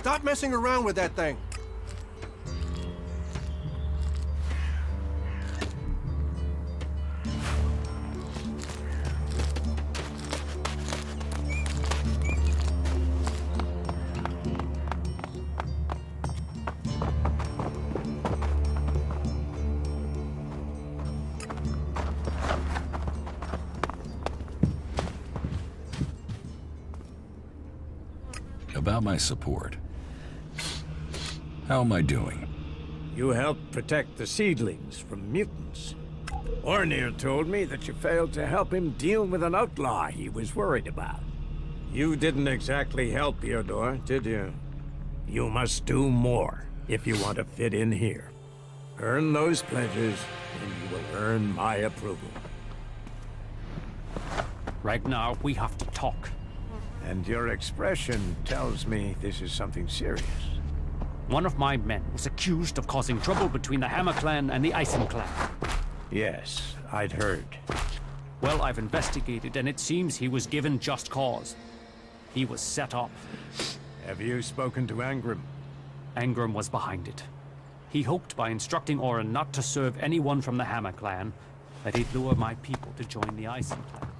Stop messing around with that thing. About my support. How am I doing? You helped protect the seedlings from mutants. Ornir told me that you failed to help him deal with an outlaw he was worried about. You didn't exactly help Theodore, did you? You must do more if you want to fit in here. Earn those pledges, and you will earn my approval. Ragnar, we have to talk. And your expression tells me this is something serious. One of my men was accused of causing trouble between the Hammer Clan and the Eisen Clan. Yes, I'd heard. Well, I've investigated, and it seems he was given just cause. He was set up. Have you spoken to Angrim? Angrim was behind it. He hoped by instructing Orin not to serve anyone from the Hammer Clan, that he'd lure my people to join the Eisen Clan.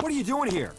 What are you doing here?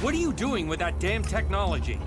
What are you doing with that damn technology?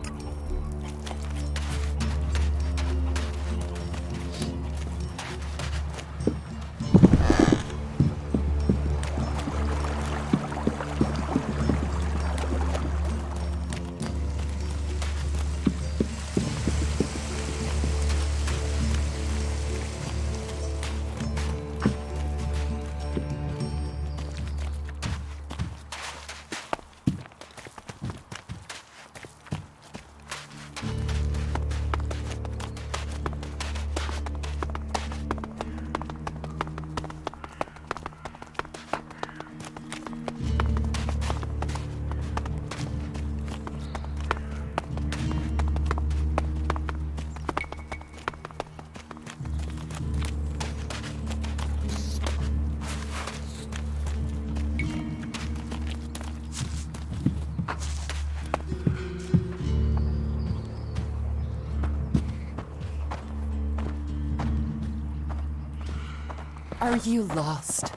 Are you lost?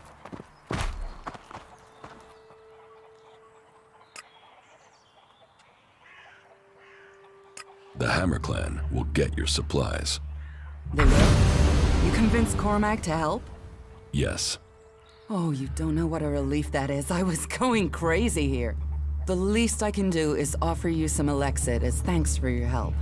The Hammer Clan will get your supplies. They will? You convinced Cormac to help? Yes. Oh, you don't know what a relief that is. I was going crazy here. The least I can do is offer you some Alexit as thanks for your help.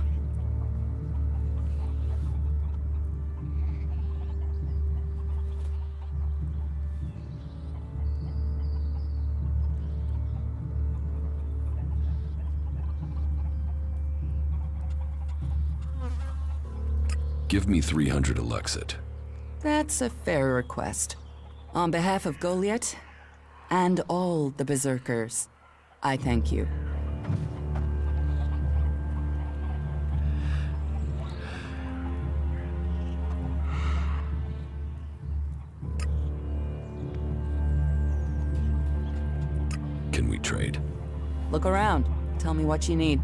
Give me 300 Alexit. That's a fair request. On behalf of Goliath and all the Berserkers, I thank you. Can we trade? Look around. Tell me what you need.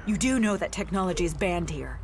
You do know that technology is banned here.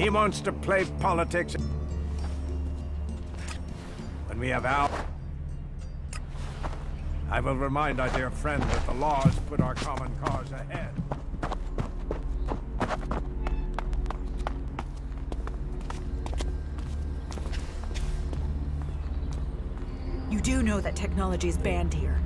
He wants to play politics. When we have Al, I will remind our dear friend that the laws put our common cause ahead. You do know that technology is banned here.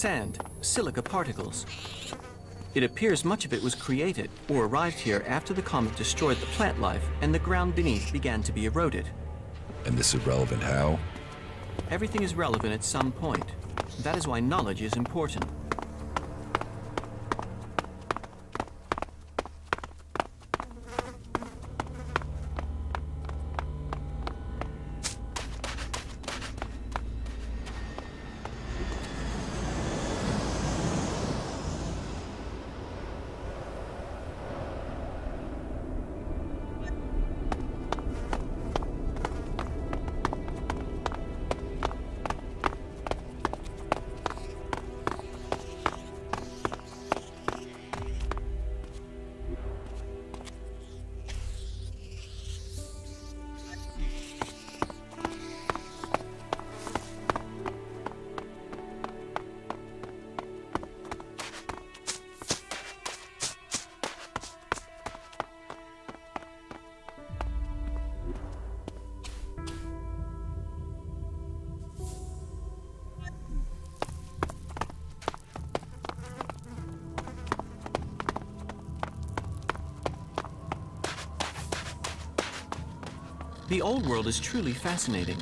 Sand, silica particles. It appears much of it was created or arrived here after the comet destroyed the plant life and the ground beneath began to be eroded. And this is relevant how? Everything is relevant at some point. That is why knowledge is important. The old world is truly fascinating.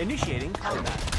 Initiating combat.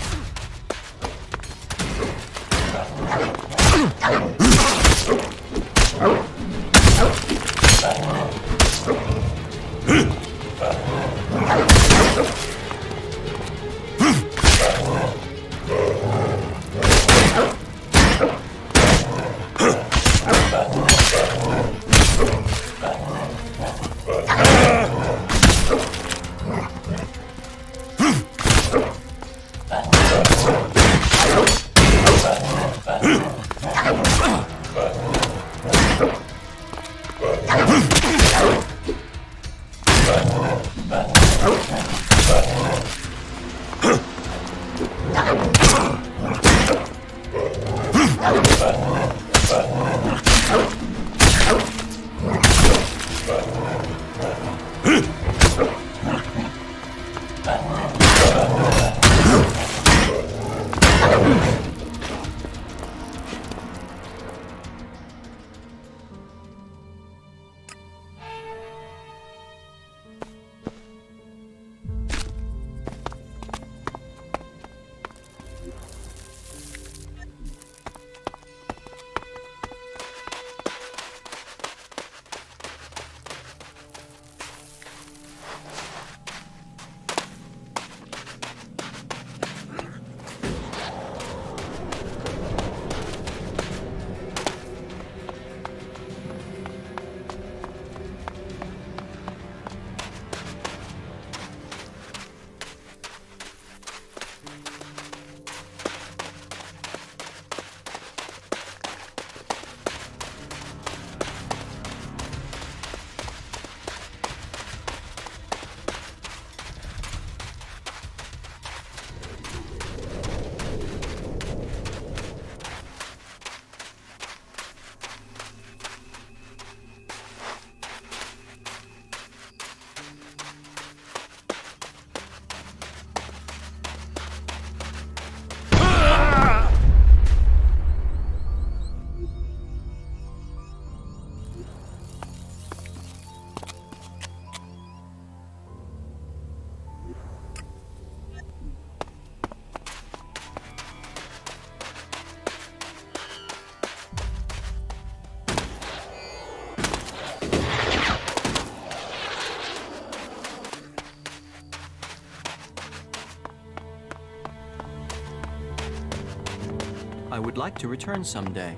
I would like to return someday.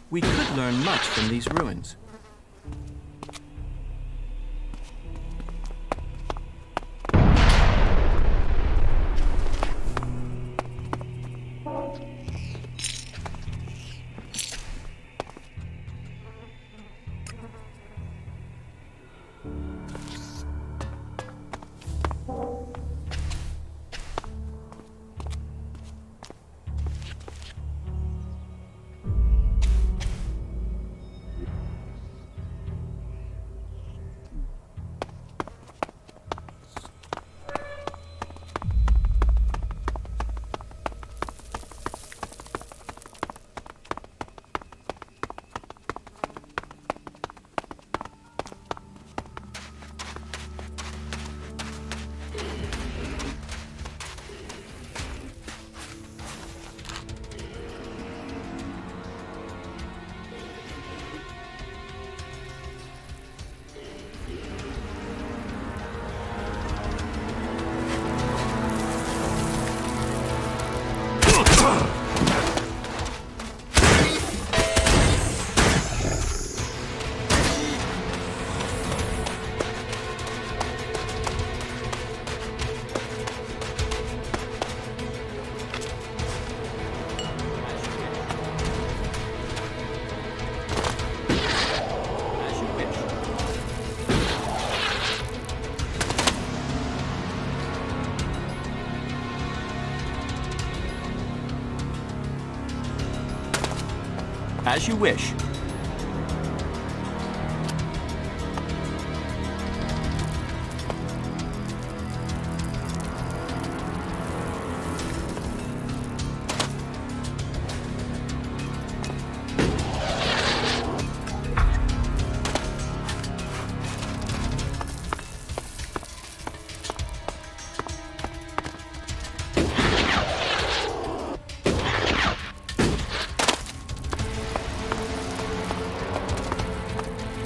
We could learn much from these ruins. As you wish.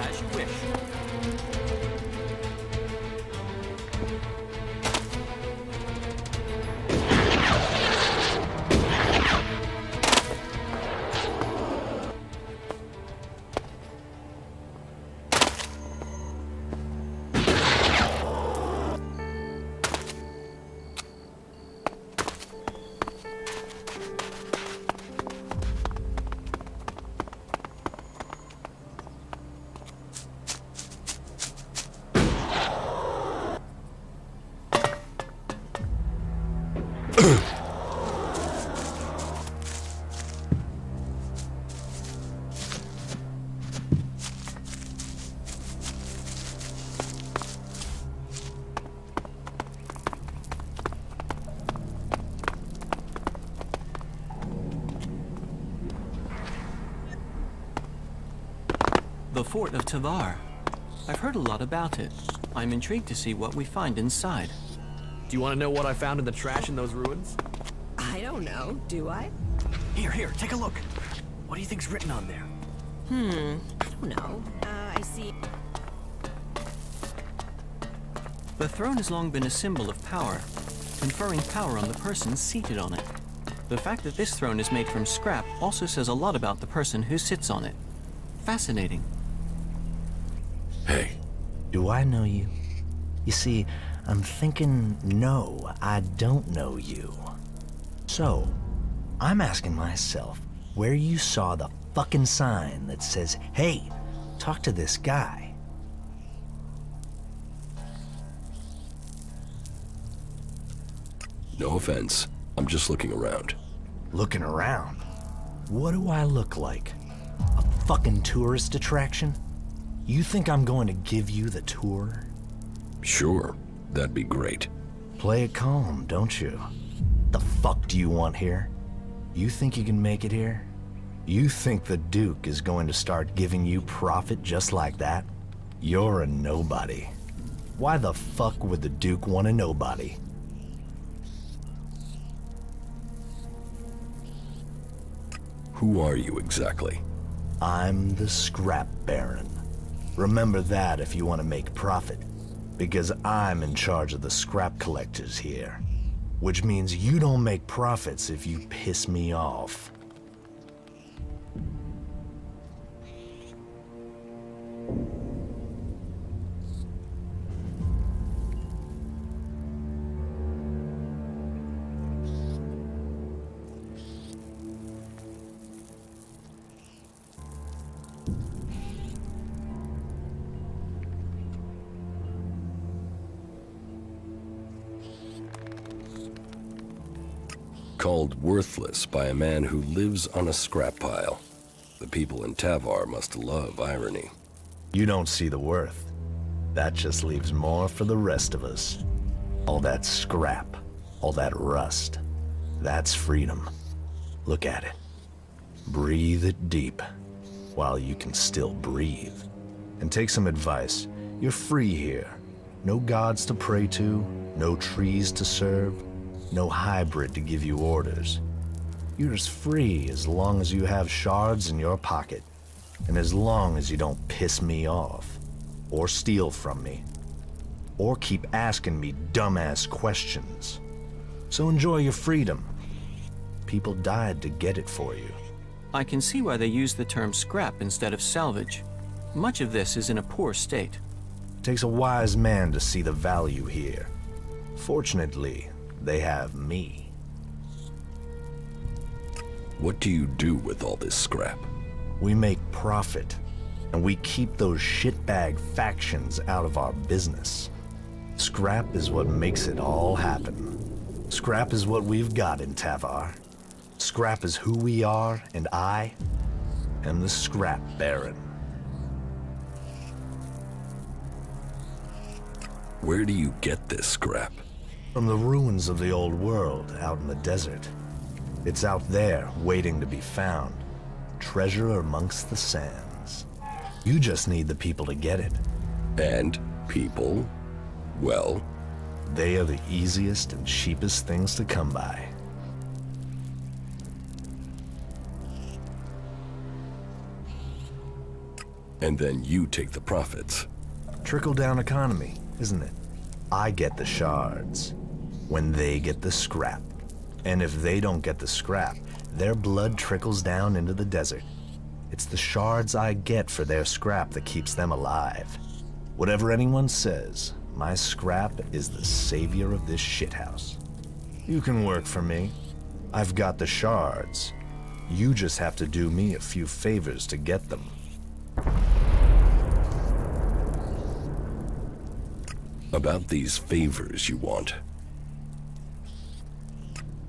As you wish. The Fort of Tavar. I've heard a lot about it. I'm intrigued to see what we find inside. Do you want to know what I found in the trash in those ruins? I don't know, do I? Here, take a look. What do you think's written on there? I don't know. I see. The throne has long been a symbol of power, conferring power on the person seated on it. The fact that this throne is made from scrap also says a lot about the person who sits on it. Fascinating. Hey, Do I know you? You see, I'm thinking, no, I don't know you. So, I'm asking myself where you saw the fucking sign that says, hey, talk to this guy. no offense. I'm just looking around. Looking around? What do I look like? A fucking tourist attraction? You think I'm going to give you the tour? Sure, that'd be great. Play it calm, don't you? The fuck do you want here? You think you can make it here? You think the Duke is going to start giving you profit just like that? You're a nobody. Why the fuck would the Duke want a nobody? Who are you exactly? I'm the Scrap Baron. Remember that if you want to make profit, because I'm in charge of the scrap collectors here. Which means you don't make profits if you piss me off. Called worthless by a man who lives on a scrap pile. The people in Tavar must love irony. You don't see the worth. That just leaves more for the rest of us. All that scrap, all that rust, that's freedom. Look at it. Breathe it deep, while you can still breathe. And take some advice. You're free here. No gods to pray to, no trees to serve, no hybrid to give you orders. You're as free as long as you have shards in your pocket, and as long as you don't piss me off, or steal from me, or keep asking me dumbass questions. So enjoy your freedom. People died to get it for you. I can see why they use the term scrap instead of salvage. Much of this is in a poor state. Takes a wise man to see the value here. Fortunately, they have me. What do you do with all this scrap? We make profit, and we keep those shitbag factions out of our business. Scrap is what makes it all happen. Scrap is what we've got in Tavar. Scrap is who we are, and am the Scrap Baron. Where do you get this scrap? From the ruins of the old world out in the desert. It's out there, waiting to be found. Treasure amongst the sands. You just need the people to get it. And people, well, They are the easiest and cheapest things to come by. and then you take the profits. Trickle-down economy, isn't it? I get the shards when they get the scrap. And if they don't get the scrap, their blood trickles down into the desert. It's the shards I get for their scrap that keeps them alive. Whatever anyone says, my scrap is the savior of this shithouse. You can work for me. I've got the shards. You just have to do me a few favors to get them. About these favors you want.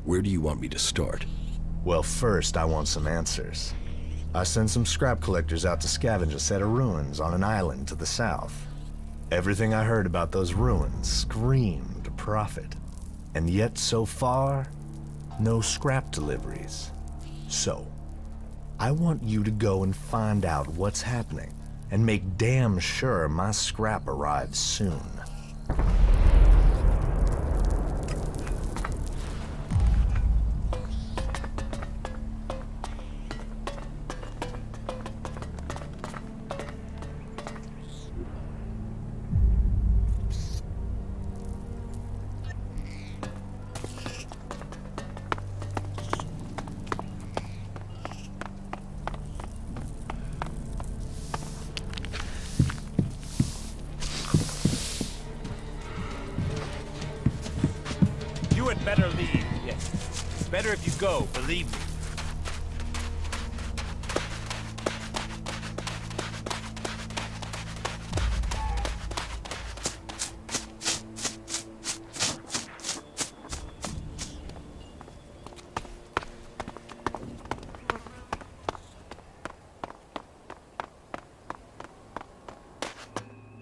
Where do you want me to start? Well, first I want some answers. I sent some scrap collectors out to scavenge a set of ruins on an island to the south. Everything I heard about those ruins screamed profit. And yet so far, no scrap deliveries. So, I want you to go and find out what's happening and make damn sure my scrap arrives soon. You had better leave. Yes. It's better if you go, believe me.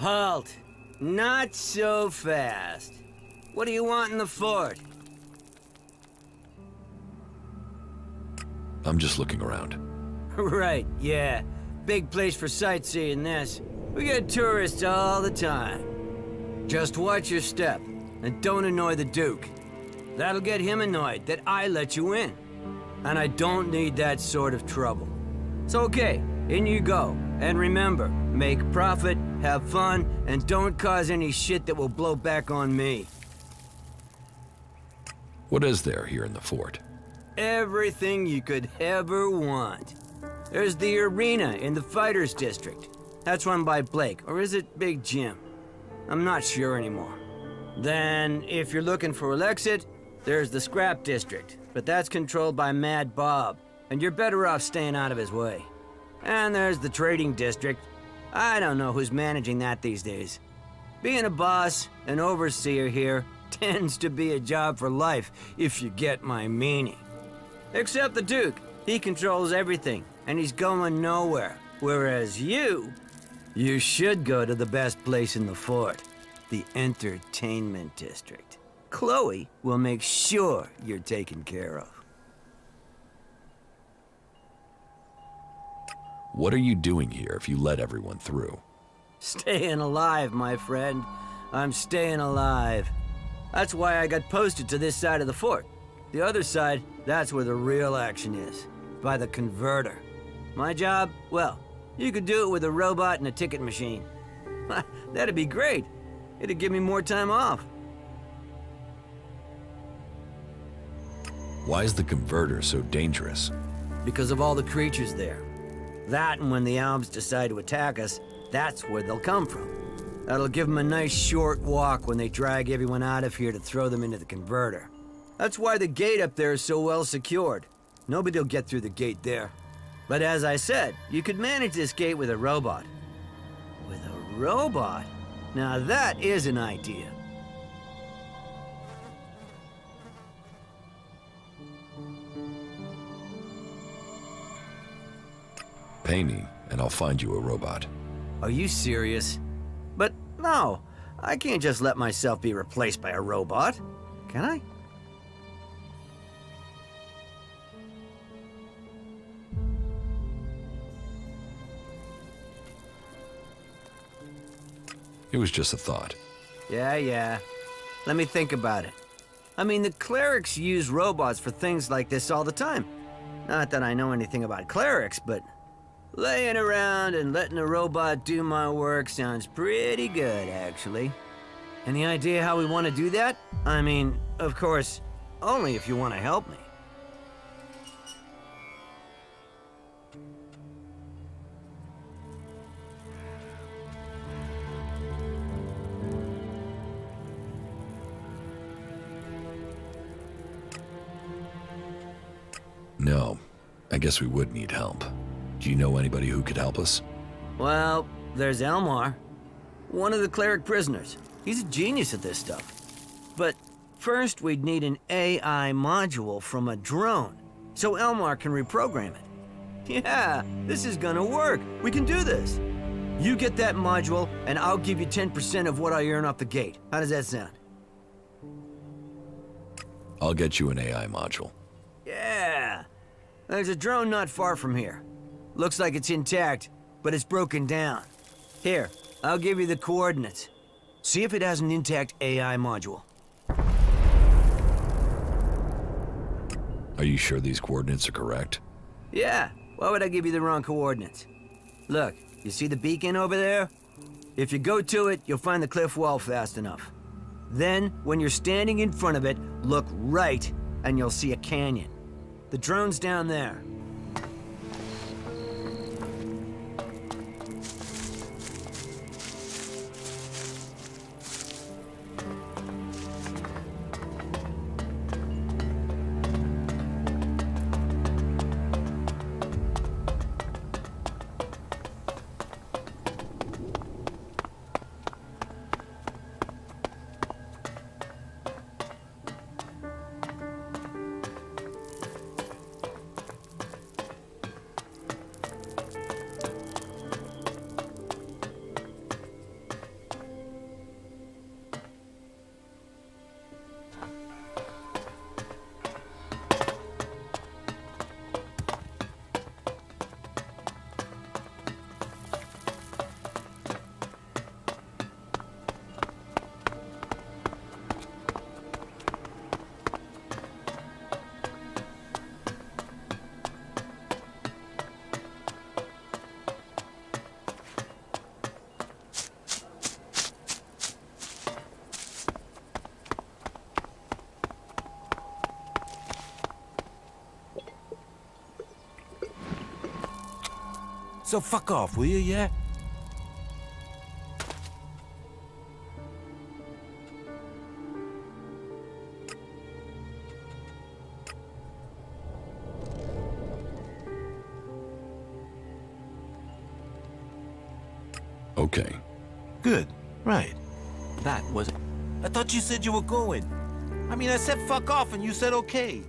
Halt! Not so fast. What do you want in the fort? I'm just looking around. Right, yeah. Big place for sightseeing, this. We get tourists all the time. Just watch your step, and don't annoy the Duke. That'll get him annoyed that I let you in. And I don't need that sort of trouble. So okay, in you go. And remember, make profit, have fun, and don't cause any shit that will blow back on me. What is there here in the fort? Everything you could ever want. There's the arena in the Fighters District. That's run by Blake, or is it Big Jim? I'm not sure anymore. Then, if you're looking for Alexit, there's the Scrap District, but that's controlled by Mad Bob, and you're better off staying out of his way. And there's the Trading District. I don't know who's managing that these days. Being a boss, an overseer here, tends to be a job for life, if you get my meaning. Except the Duke. He controls everything, and he's going nowhere. Whereas you should go to the best place in the fort, the Entertainment District. Chloe will make sure you're taken care of. What are you doing here if you let everyone through? Staying alive, my friend. I'm staying alive. That's why I got posted to this side of the fort. The other side, that's where the real action is. By the converter. My job? Well, you could do it with a robot and a ticket machine. That'd be great. It'd give me more time off. Why is the converter so dangerous? Because of all the creatures there. That and when the Albs decide to attack us, that's where they'll come from. That'll give them a nice short walk when they drag everyone out of here to throw them into the converter. That's why the gate up there is so well secured. Nobody'll get through the gate there. But as I said, you could manage this gate with a robot. With a robot? Now that is an idea. Pay me, and I'll find you a robot. Are you serious? But no, I can't just let myself be replaced by a robot. Can I? It was just a thought. Yeah. Let me think about it. I mean, the clerics use robots for things like this all the time. Not that I know anything about clerics, but laying around and letting a robot do my work sounds pretty good, actually. Any idea how we want to do that? I mean, of course, only if you want to help me. No, I guess we would need help. Do you know anybody who could help us? Well, there's Elmar, one of the cleric prisoners. He's a genius at this stuff. But first, we'd need an AI module from a drone, so Elmar can reprogram it. Yeah, this is gonna work. We can do this. You get that module, and I'll give you 10% of what I earn off the gate. How does that sound? I'll get you an AI module. Yeah. There's a drone not far from here. Looks like it's intact, but it's broken down. Here, I'll give you the coordinates. See if it has an intact AI module. Are you sure these coordinates are correct? Yeah, why would I give you the wrong coordinates? Look, you see the beacon over there? If you go to it, you'll find the cliff wall fast enough. Then, when you're standing in front of it, look right, and you'll see a canyon. The drone's down there. So fuck off, will you, yeah? Okay. Good. Right. That was I thought you said you were going. I mean, I said fuck off and you said okay.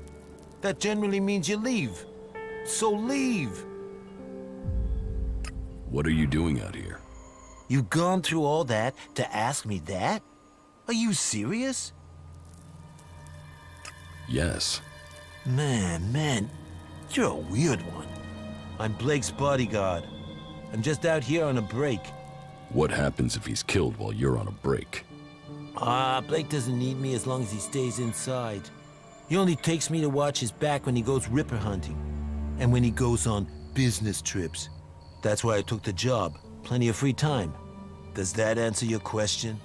That generally means you leave. So leave. What are you doing out here? You gone through all that to ask me that? Are you serious? Yes. Man, you're a weird one. I'm Blake's bodyguard. I'm just out here on a break. What happens if he's killed while you're on a break? Blake doesn't need me as long as he stays inside. He only takes me to watch his back when he goes ripper hunting. And when he goes on business trips. That's why I took the job. Plenty of free time. Does that answer your question?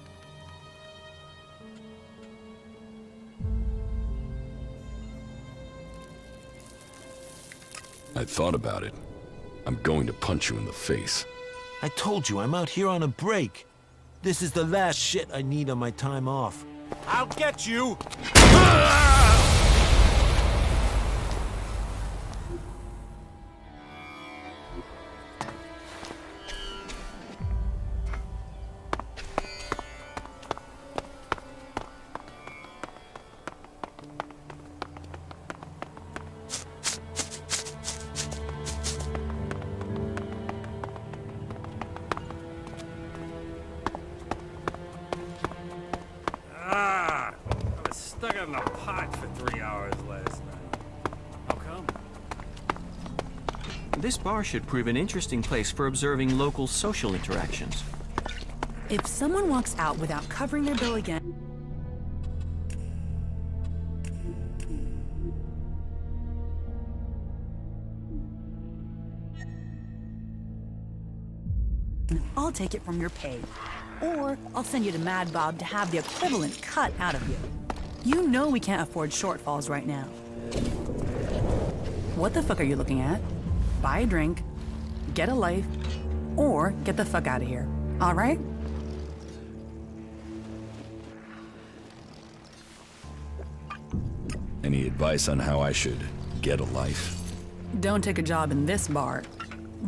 I thought about it. I'm going to punch you in the face. I told you, I'm out here on a break. This is the last shit I need on my time off. I'll get you! this bar should prove an interesting place for observing local social interactions. If someone walks out without covering their bill again, I'll take it from your pay. Or I'll send you to Mad Bob to have the equivalent cut out of you. You know we can't afford shortfalls right now. What the fuck are you looking at? Buy a drink, get a life, or get the fuck out of here. All right? Any advice on how I should get a life? Don't take a job in this bar.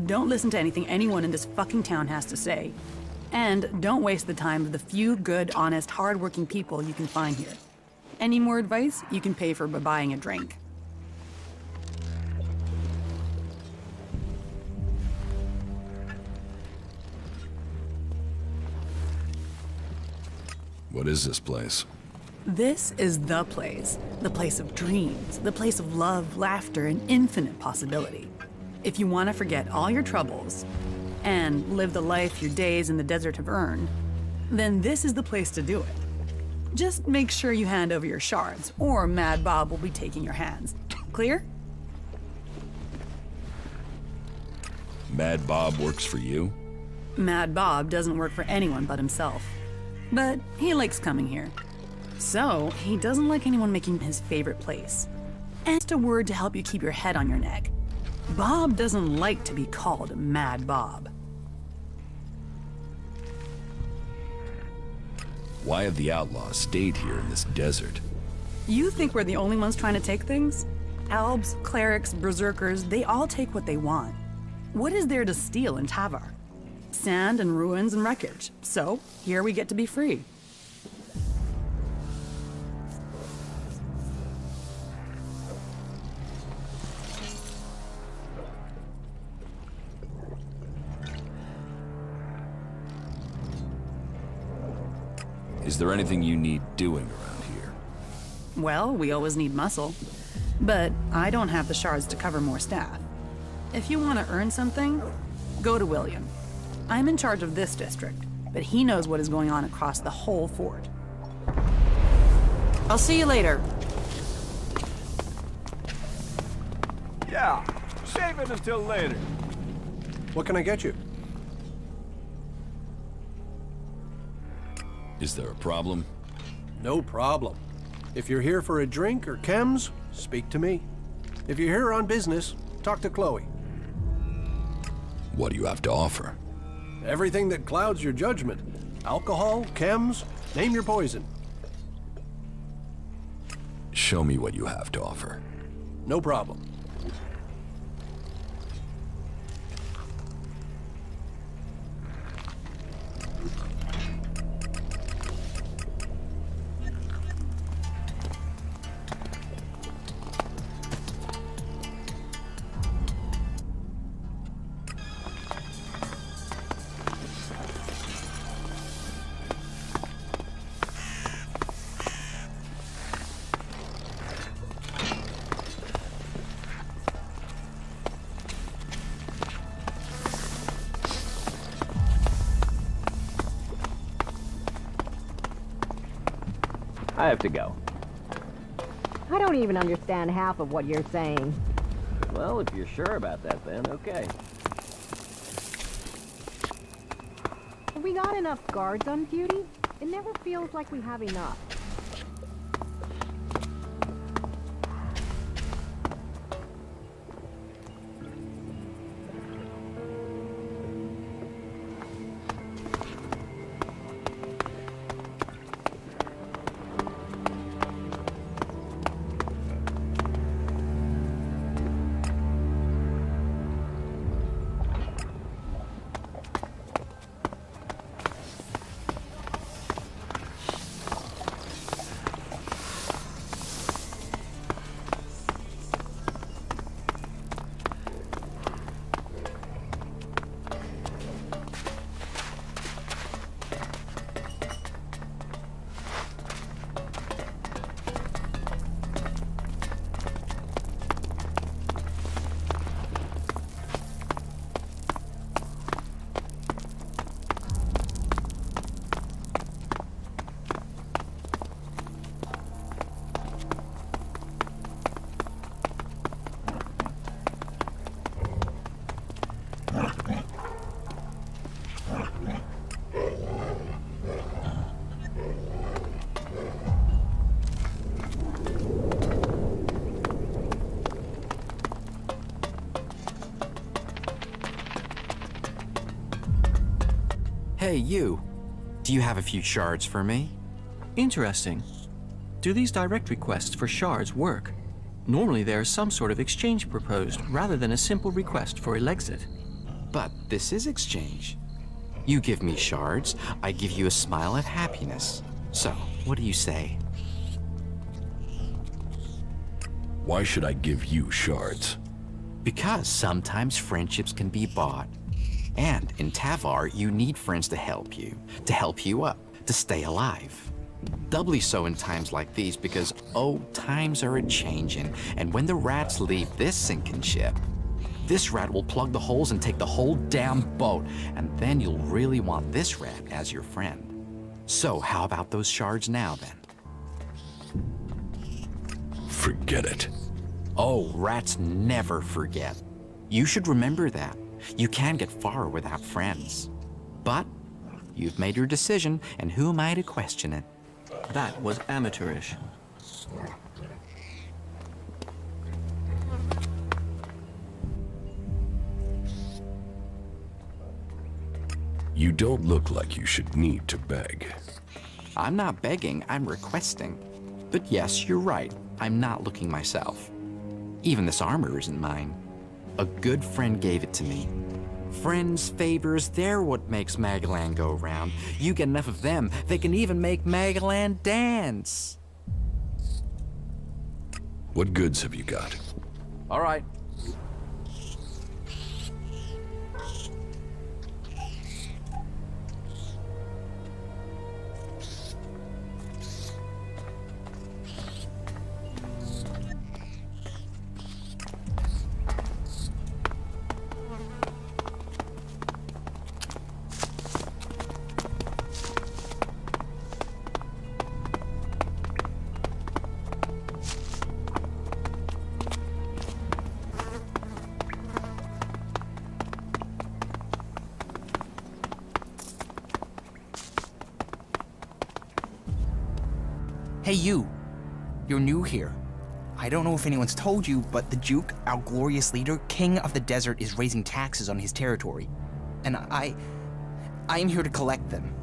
Don't listen to anything anyone in this fucking town has to say. And don't waste the time of the few good, honest, hardworking people you can find here. Any more advice, you can pay for by buying a drink. What is this place? This is the place of dreams, the place of love, laughter, and infinite possibility. If you want to forget all your troubles and live the life your days in the desert have earned, then this is the place to do it. Just make sure you hand over your shards, or Mad Bob will be taking your hands. Clear? Mad Bob works for you? Mad Bob doesn't work for anyone but himself. But he likes coming here. So, he doesn't like anyone making his favorite place. And just a word to help you keep your head on your neck. Bob doesn't like to be called Mad Bob. Why have the outlaws stayed here in this desert? You think we're the only ones trying to take things? Elves, clerics, berserkers, they all take what they want. What is there to steal in Tavar? Sand and ruins and wreckage. So, here we get to be free. Is there anything you need doing around here? Well, we always need muscle. But I don't have the shards to cover more staff. If you want to earn something, go to William. I'm in charge of this district, but he knows what is going on across the whole fort. I'll see you later. Yeah, save it until later. What can I get you? Is there a problem? No problem. If you're here for a drink or chems, speak to me. If you're here on business, talk to Chloe. What do you have to offer? Everything that clouds your judgment. Alcohol, chems, name your poison. Show me what you have to offer. No problem. I have to go. I don't even understand half of what you're saying. Well, if you're sure about that, then okay. Have we got enough guards on duty? It never feels like we have enough. Hey, you. Do you have a few shards for me? Interesting. Do these direct requests for shards work? Normally there is some sort of exchange proposed, rather than a simple request for Elexit. But this is exchange. You give me shards, I give you a smile of happiness. So, what do you say? Why should I give you shards? Because sometimes friendships can be bought. And in Tavar, you need friends to help you up, to stay alive. Doubly so in times like these because, oh, times are a-changin', and when the rats leave this sinking ship, this rat will plug the holes and take the whole damn boat, and then you'll really want this rat as your friend. So how about those shards now, then? Forget it. Oh, rats never forget. You should remember that. You can get far without friends. But you've made your decision, and who am I to question it? That was amateurish. You don't look like you should need to beg. I'm not begging, I'm requesting. But yes, you're right, I'm not looking myself. Even this armor isn't mine. A good friend gave it to me. Friends, favors, they're what makes Magalan go round. You get enough of them, they can even make Magalan dance. What goods have you got? All right. Hey, you. You're new here. I don't know if anyone's told you, but the Duke, our glorious leader, King of the Desert, is raising taxes on his territory. And I am here to collect them.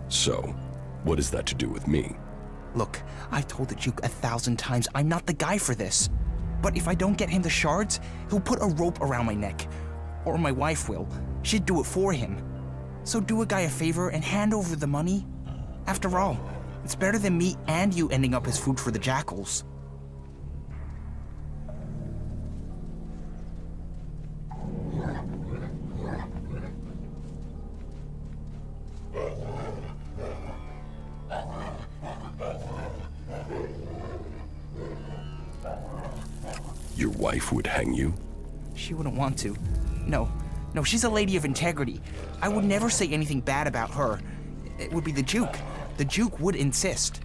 So, what is that to do with me? Look, I've told the Duke 1,000 times I'm not the guy for this. But if I don't get him the shards, he'll put a rope around my neck. Or my wife will. She'd do it for him. So do a guy a favor and hand over the money. After all, it's better than me and you ending up as food for the jackals. Your wife would hang you? She wouldn't want to. No, she's a lady of integrity. I would never say anything bad about her. It would be the Duke. The Duke would insist.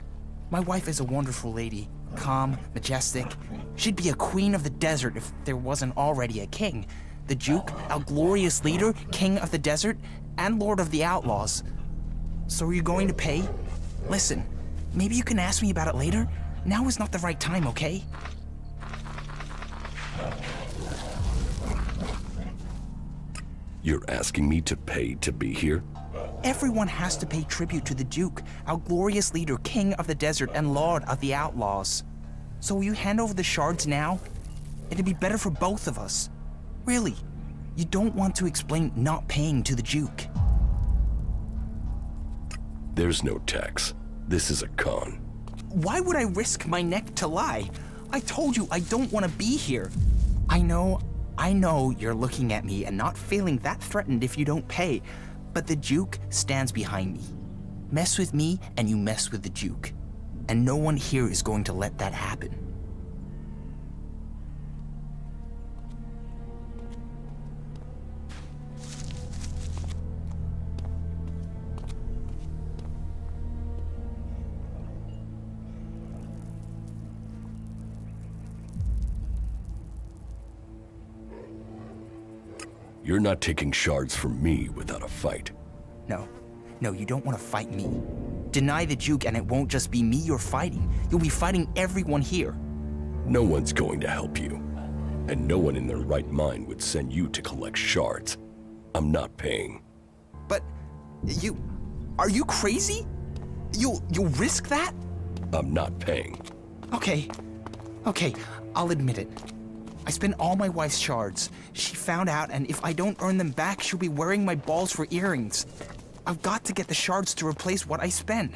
My wife is a wonderful lady, calm, majestic. She'd be a queen of the desert if there wasn't already a king. The Duke, our glorious leader, king of the desert, and lord of the outlaws. So are you going to pay? Listen, maybe you can ask me about it later. Now is not the right time, okay? You're asking me to pay to be here? Everyone has to pay tribute to the Duke, our glorious leader, king of the desert, and lord of the outlaws. So will you hand over the shards now? It'd be better for both of us. Really, you don't want to explain not paying to the Duke. There's no tax. This is a con. Why would I risk my neck to lie? I told you I don't want to be here. I know you're looking at me and not feeling that threatened if you don't pay. But the Duke stands behind me. Mess with me and you mess with the Duke. And no one here is going to let that happen. You're not taking shards from me without a fight. No, you don't want to fight me. Deny the Duke and it won't just be me you're fighting. You'll be fighting everyone here. No one's going to help you. And no one in their right mind would send you to collect shards. I'm not paying. Are you crazy? You'll risk that? I'm not paying. Okay, I'll admit it. I spent all my wife's shards. She found out, and if I don't earn them back, she'll be wearing my balls for earrings. I've got to get the shards to replace what I spent.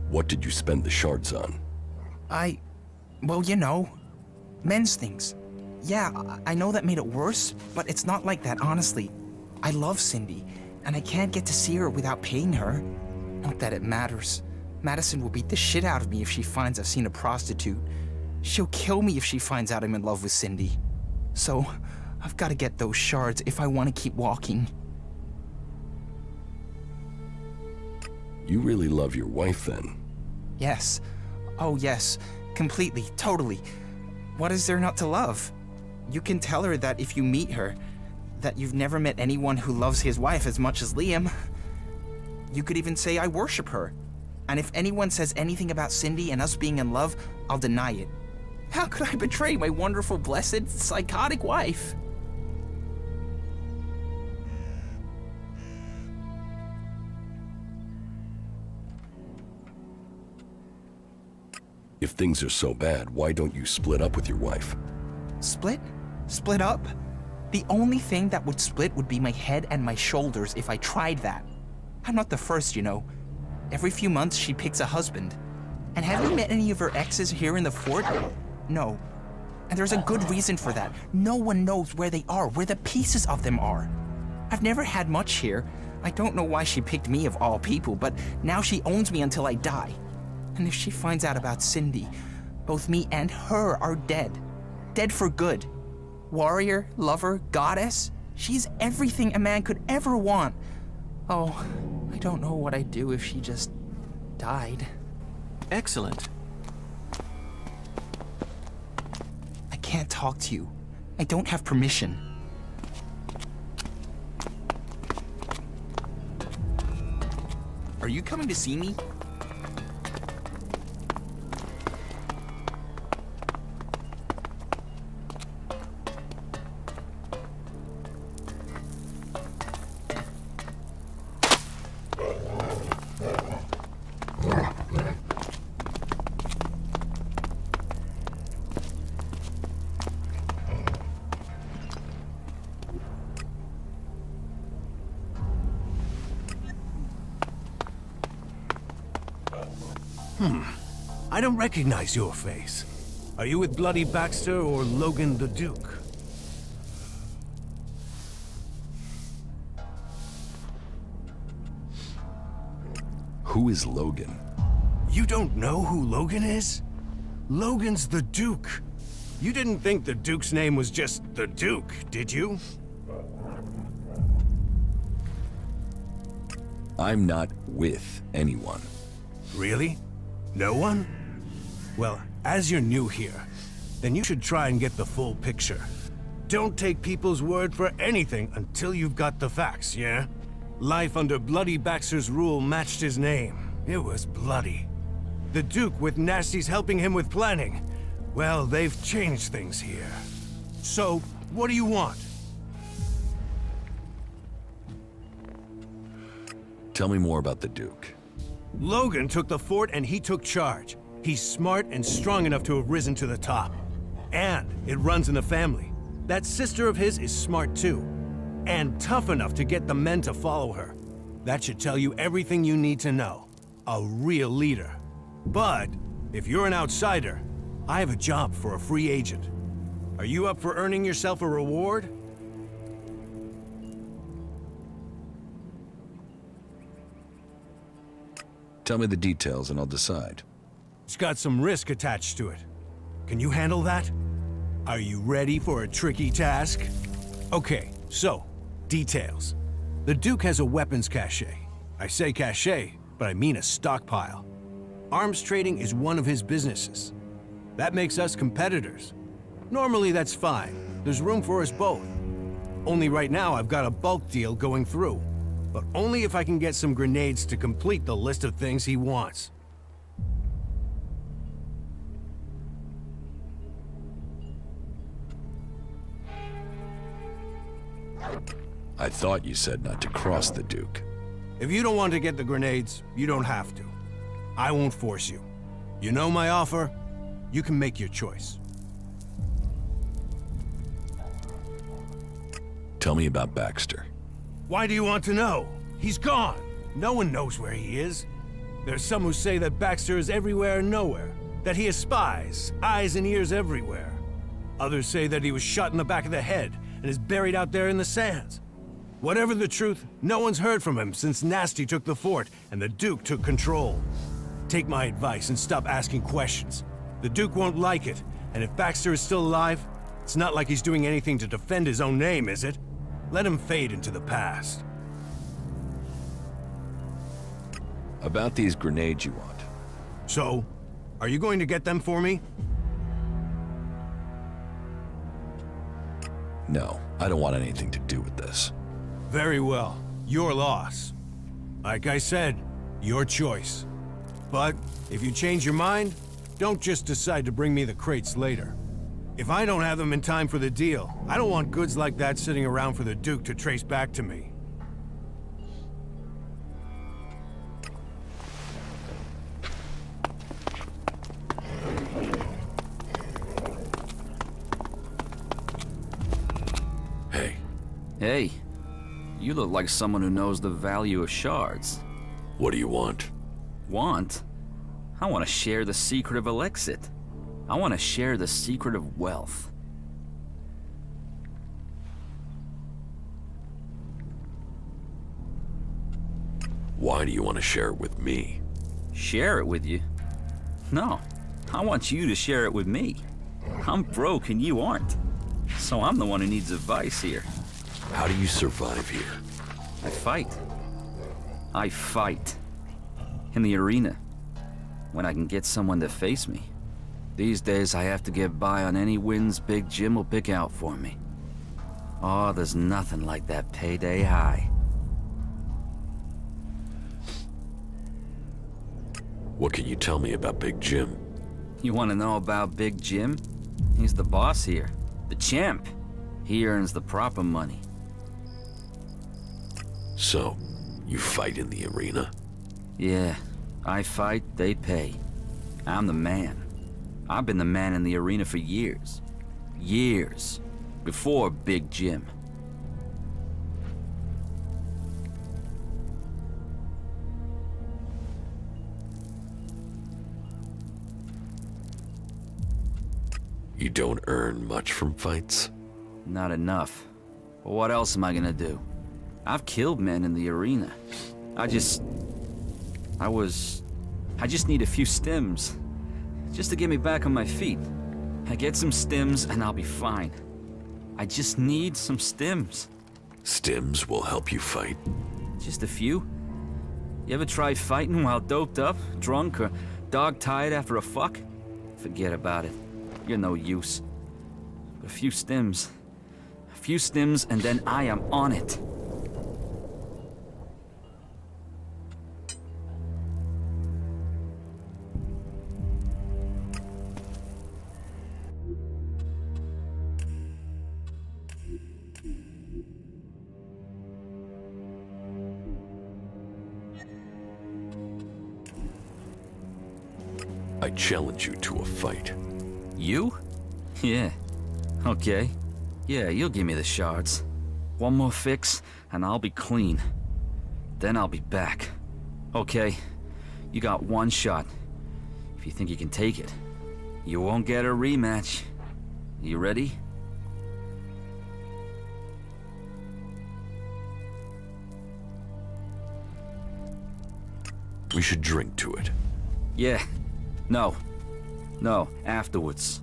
What did you spend the shards on? Well, you know, men's things. Yeah, I know that made it worse, but it's not like that, honestly. I love Cindy, and I can't get to see her without paying her. Not that it matters. Madison will beat the shit out of me if she finds I've seen a prostitute. She'll kill me if she finds out I'm in love with Cindy. So, I've got to get those shards if I want to keep walking. You really love your wife, then? Yes. Oh, yes. Completely. Totally. What is there not to love? You can tell her that if you meet her, that you've never met anyone who loves his wife as much as Liam. You could even say I worship her. And if anyone says anything about Cindy and us being in love, I'll deny it. How could I betray my wonderful, blessed, psychotic wife? If things are so bad, why don't you split up with your wife? Split? Split up? The only thing that would split would be my head and my shoulders if I tried that. I'm not the first, you know. Every few months she picks a husband. And have you met any of her exes here in the fort? No. And there's a good reason for that. No one knows where they are, where the pieces of them are. I've never had much here. I don't know why she picked me of all people, but now she owns me until I die. And if she finds out about Cindy, both me and her are dead. Dead for good. Warrior, lover, goddess. She's everything a man could ever want. Oh, I don't know what I'd do if she just died. Excellent. I can't talk to you. I don't have permission. Are you coming to see me? I don't recognize your face. Are you with Bloody Baxter or Logan the Duke? Who is Logan? You don't know who Logan is? Logan's the Duke. You didn't think the Duke's name was just the Duke, did you? I'm not with anyone. Really? No one? Well, as you're new here, then you should try and get the full picture. Don't take people's word for anything until you've got the facts, yeah? Life under Bloody Baxter's rule matched his name. It was bloody. The Duke, with Nasty's helping him with planning, well, they've changed things here. So, what do you want? Tell me more about the Duke. Logan took the fort and he took charge. He's smart and strong enough to have risen to the top. And it runs in the family. That sister of his is smart too. And tough enough to get the men to follow her. That should tell you everything you need to know. A real leader. But, if you're an outsider, I have a job for a free agent. Are you up for earning yourself a reward? Tell me the details and I'll decide. It's got some risk attached to it. Can you handle that? Are you ready for a tricky task? Okay, so, details. The Duke has a weapons cache. I say cache, but I mean a stockpile. Arms trading is one of his businesses. That makes us competitors. Normally that's fine. There's room for us both. Only right now I've got a bulk deal going through. But only if I can get some grenades to complete the list of things he wants. I thought you said not to cross the Duke. If you don't want to get the grenades, you don't have to. I won't force you. You know my offer? You can make your choice. Tell me about Baxter. Why do you want to know? He's gone. No one knows where he is. There's some who say that Baxter is everywhere and nowhere, that he has spies, eyes and ears everywhere. Others say that he was shot in the back of the head and is buried out there in the sands. Whatever the truth, no one's heard from him since Nasty took the fort and the Duke took control. Take my advice and stop asking questions. The Duke won't like it, and if Baxter is still alive, it's not like he's doing anything to defend his own name, is it? Let him fade into the past. About these grenades you want. So, are you going to get them for me? No, I don't want anything to do with this. Very well. Your loss. Like I said, your choice. But if you change your mind, don't just decide to bring me the crates later. If I don't have them in time for the deal, I don't want goods like that sitting around for the Duke to trace back to me. Hey. Hey, you look like someone who knows the value of shards. What do you want? Want? I want to share the secret of Elexit. I want to share the secret of wealth. Why do you want to share it with me? Share it with you? No, I want you to share it with me. I'm broke and you aren't. So I'm the one who needs advice here. How do you survive here? I fight. I fight. In the arena. When I can get someone to face me. These days I have to get by on any wins Big Jim will pick out for me. Oh, there's nothing like that payday high. What can you tell me about Big Jim? You want to know about Big Jim? He's the boss here. The champ. He earns the proper money. So, you fight in the arena? Yeah, I fight, they pay. I'm the man. I've been the man in the arena for years. Years. Before Big Jim. You don't earn much from fights? Not enough. But what else am I gonna do? I've killed men in the arena. I just need a few stims. Just to get me back on my feet. I get some stims and I'll be fine. I just need some stims. Stims will help you fight? Just a few? You ever try fighting while doped up, drunk, or dog-tired after a fuck? Forget about it. You're no use. But a few stims. A few stims and then I am on it. I challenge you to a fight. You? Yeah. Okay. Yeah, you'll give me the shards. One more fix, and I'll be clean. Then I'll be back. Okay. You got one shot. If you think you can take it. You won't get a rematch. You ready? We should drink to it. Yeah. No. No, afterwards.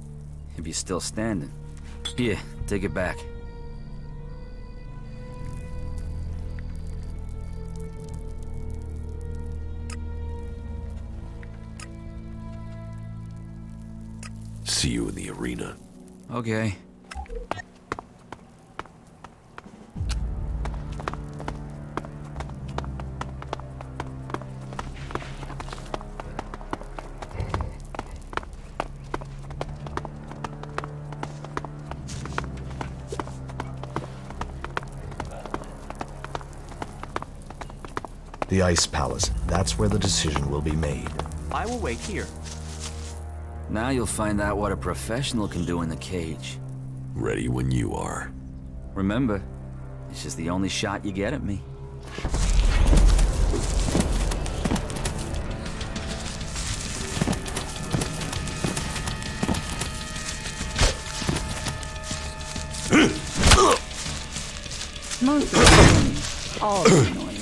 If you're still standing. Here, take it back. See you in the arena. Okay. The Ice Palace. That's where the decision will be made. I will wait here. Now you'll find out what a professional can do in the cage. Ready when you are. Remember, this is the only shot you get at me. Most annoying. All annoying.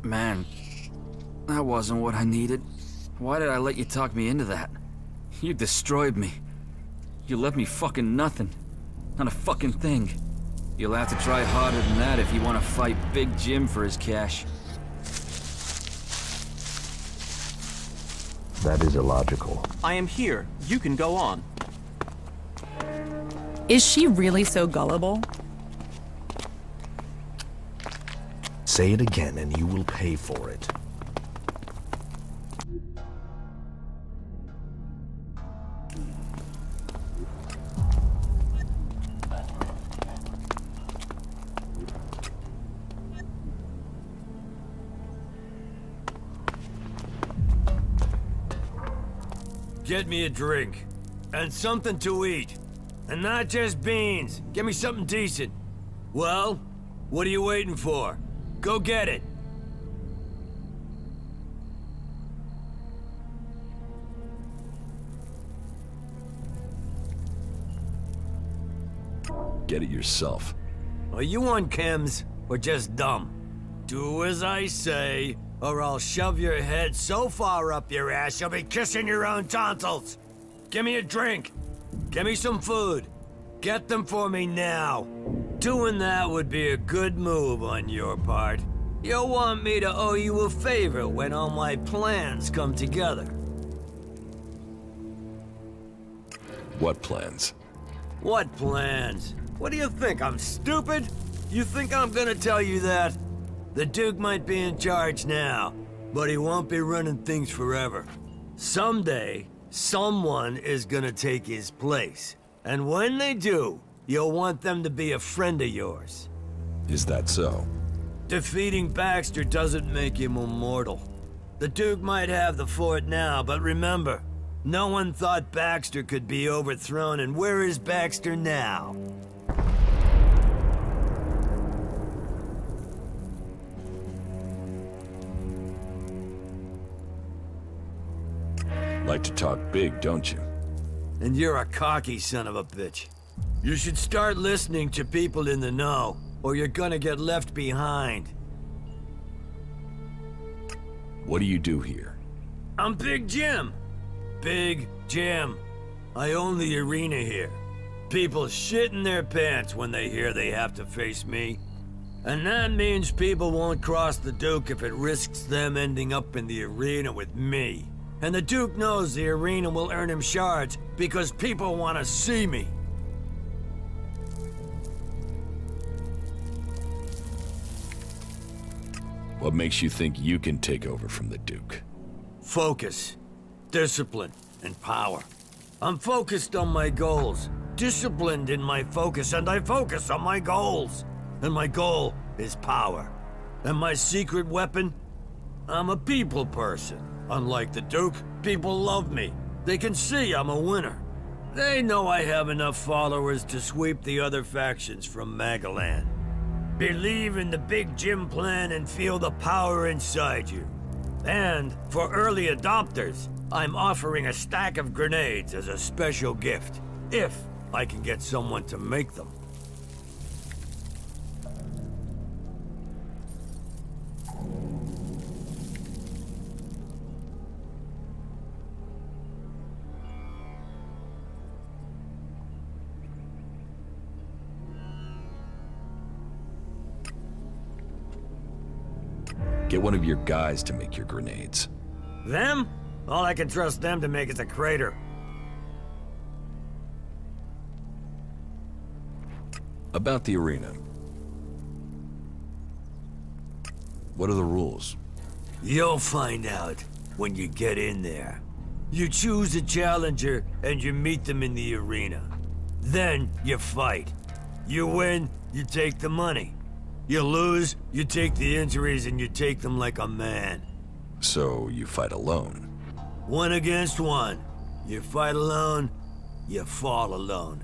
Man, that wasn't what I needed. Why did I let you talk me into that? You destroyed me. You left me fucking nothing. Not a fucking thing. You'll have to try harder than that if you want to fight Big Jim for his cash. That is illogical. I am here. You can go on. Is she really so gullible? Say it again and you will pay for it. Get me a drink. And something to eat. And not just beans. Get me something decent. Well, what are you waiting for? Go get it. Get it yourself. Are you on chems or just dumb? Do as I say, or I'll shove your head so far up your ass you'll be kissing your own tonsils. Give me a drink. Give me some food. Get them for me now. Doing that would be a good move on your part. You'll want me to owe you a favor when all my plans come together. What plans? What plans? What do you think, I'm stupid? You think I'm gonna tell you that? The Duke might be in charge now, but he won't be running things forever. Someday, someone is gonna take his place. And when they do, you'll want them to be a friend of yours. Is that so? Defeating Baxter doesn't make him immortal. The Duke might have the fort now, but remember, no one thought Baxter could be overthrown, and where is Baxter now? Like to talk big, don't you? And you're a cocky son of a bitch. You should start listening to people in the know, or you're gonna get left behind. What do you do here? I'm Big Jim. Big Jim. I own the arena here. People shit in their pants when they hear they have to face me. And that means people won't cross the Duke if it risks them ending up in the arena with me. And the Duke knows the arena will earn him shards because people want to see me. What makes you think you can take over from the Duke? Focus, discipline, and power. I'm focused on my goals, disciplined in my focus, and I focus on my goals. And my goal is power. And my secret weapon? I'm a people person. Unlike the Duke, people love me. They can see I'm a winner. They know I have enough followers to sweep the other factions from Magaland. Believe in the Big Jim plan and feel the power inside you. And for early adopters, I'm offering a stack of grenades as a special gift, if I can get someone to make them. Get one of your guys to make your grenades. Them? All I can trust them to make is a crater. About the arena. What are the rules? You'll find out when you get in there. You choose a challenger and you meet them in the arena. Then you fight. You win, you take the money. You lose, you take the injuries and you take them like a man. So you fight alone? 1 against 1. You fight alone, you fall alone.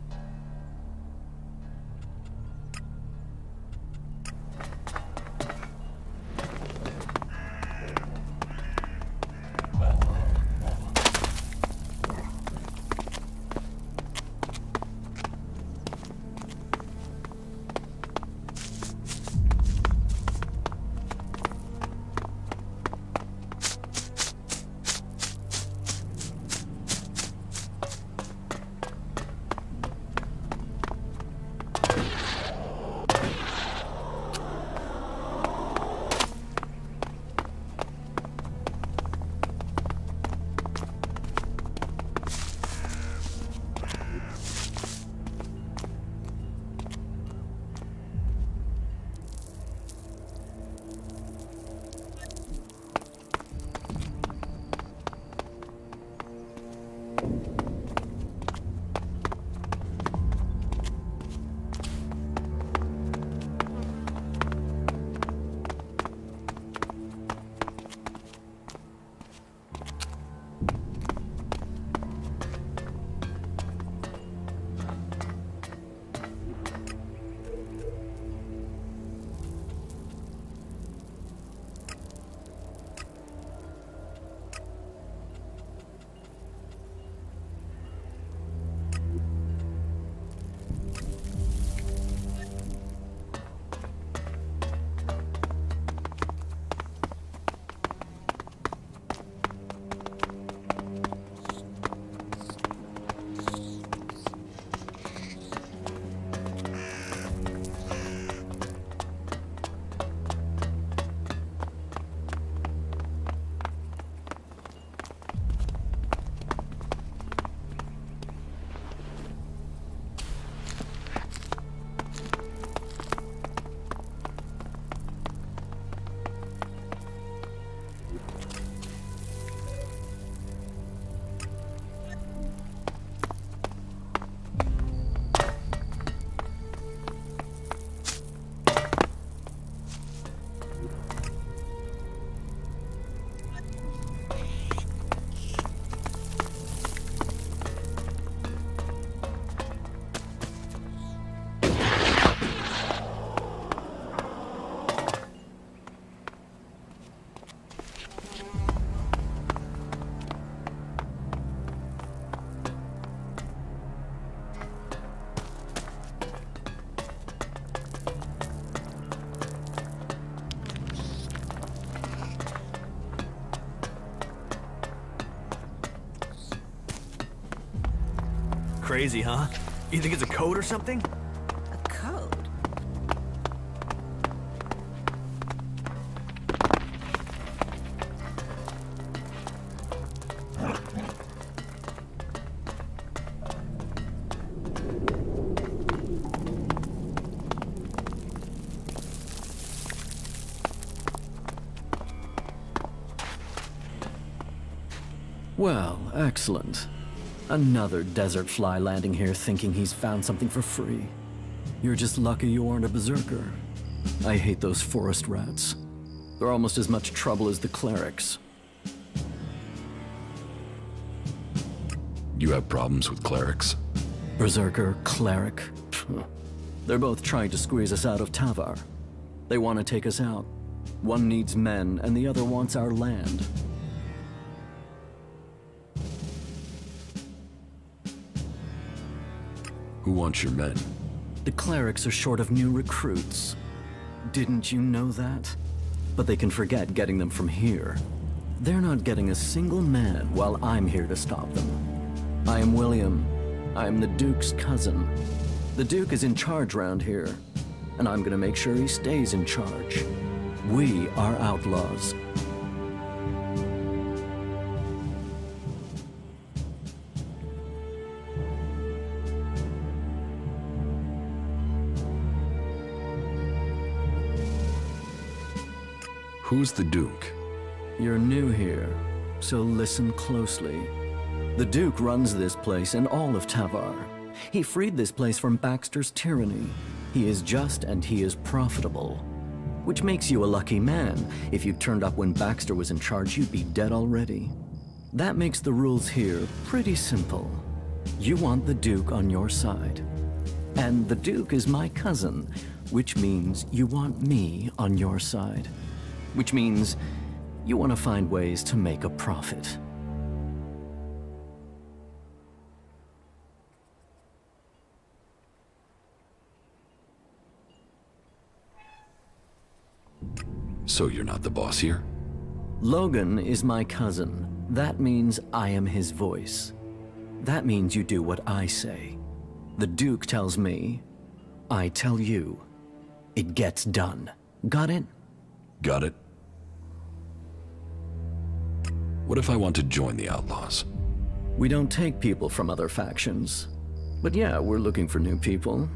Crazy, huh? You think it's a code or something? A code? Well, excellent. Another desert fly landing here thinking he's found something for free. You're just lucky you aren't a berserker. I hate those forest rats. They're almost as much trouble as the clerics. You have problems with clerics? Berserker, cleric. They're both trying to squeeze us out of Tavar. They want to take us out. One needs men, and the other wants our land. Who wants your men? The clerics are short of new recruits. Didn't you know that? But they can forget getting them from here. They're not getting a single man while I'm here to stop them. I am William. I am the Duke's cousin. The Duke is in charge round here, and I'm gonna make sure he stays in charge. We are outlaws. Who's the Duke? You're new here, so listen closely. The Duke runs this place and all of Tavar. He freed this place from Baxter's tyranny. He is just and he is profitable. Which makes you a lucky man. If you turned up when Baxter was in charge, you'd be dead already. That makes the rules here pretty simple. You want the Duke on your side. And the Duke is my cousin, which means you want me on your side. Which means you want to find ways to make a profit. So you're not the boss here? Logan is my cousin. That means I am his voice. That means you do what I say. The Duke tells me, I tell you. It gets done. Got it? Got it. What if I want to join the Outlaws? We don't take people from other factions. But yeah, we're looking for new people.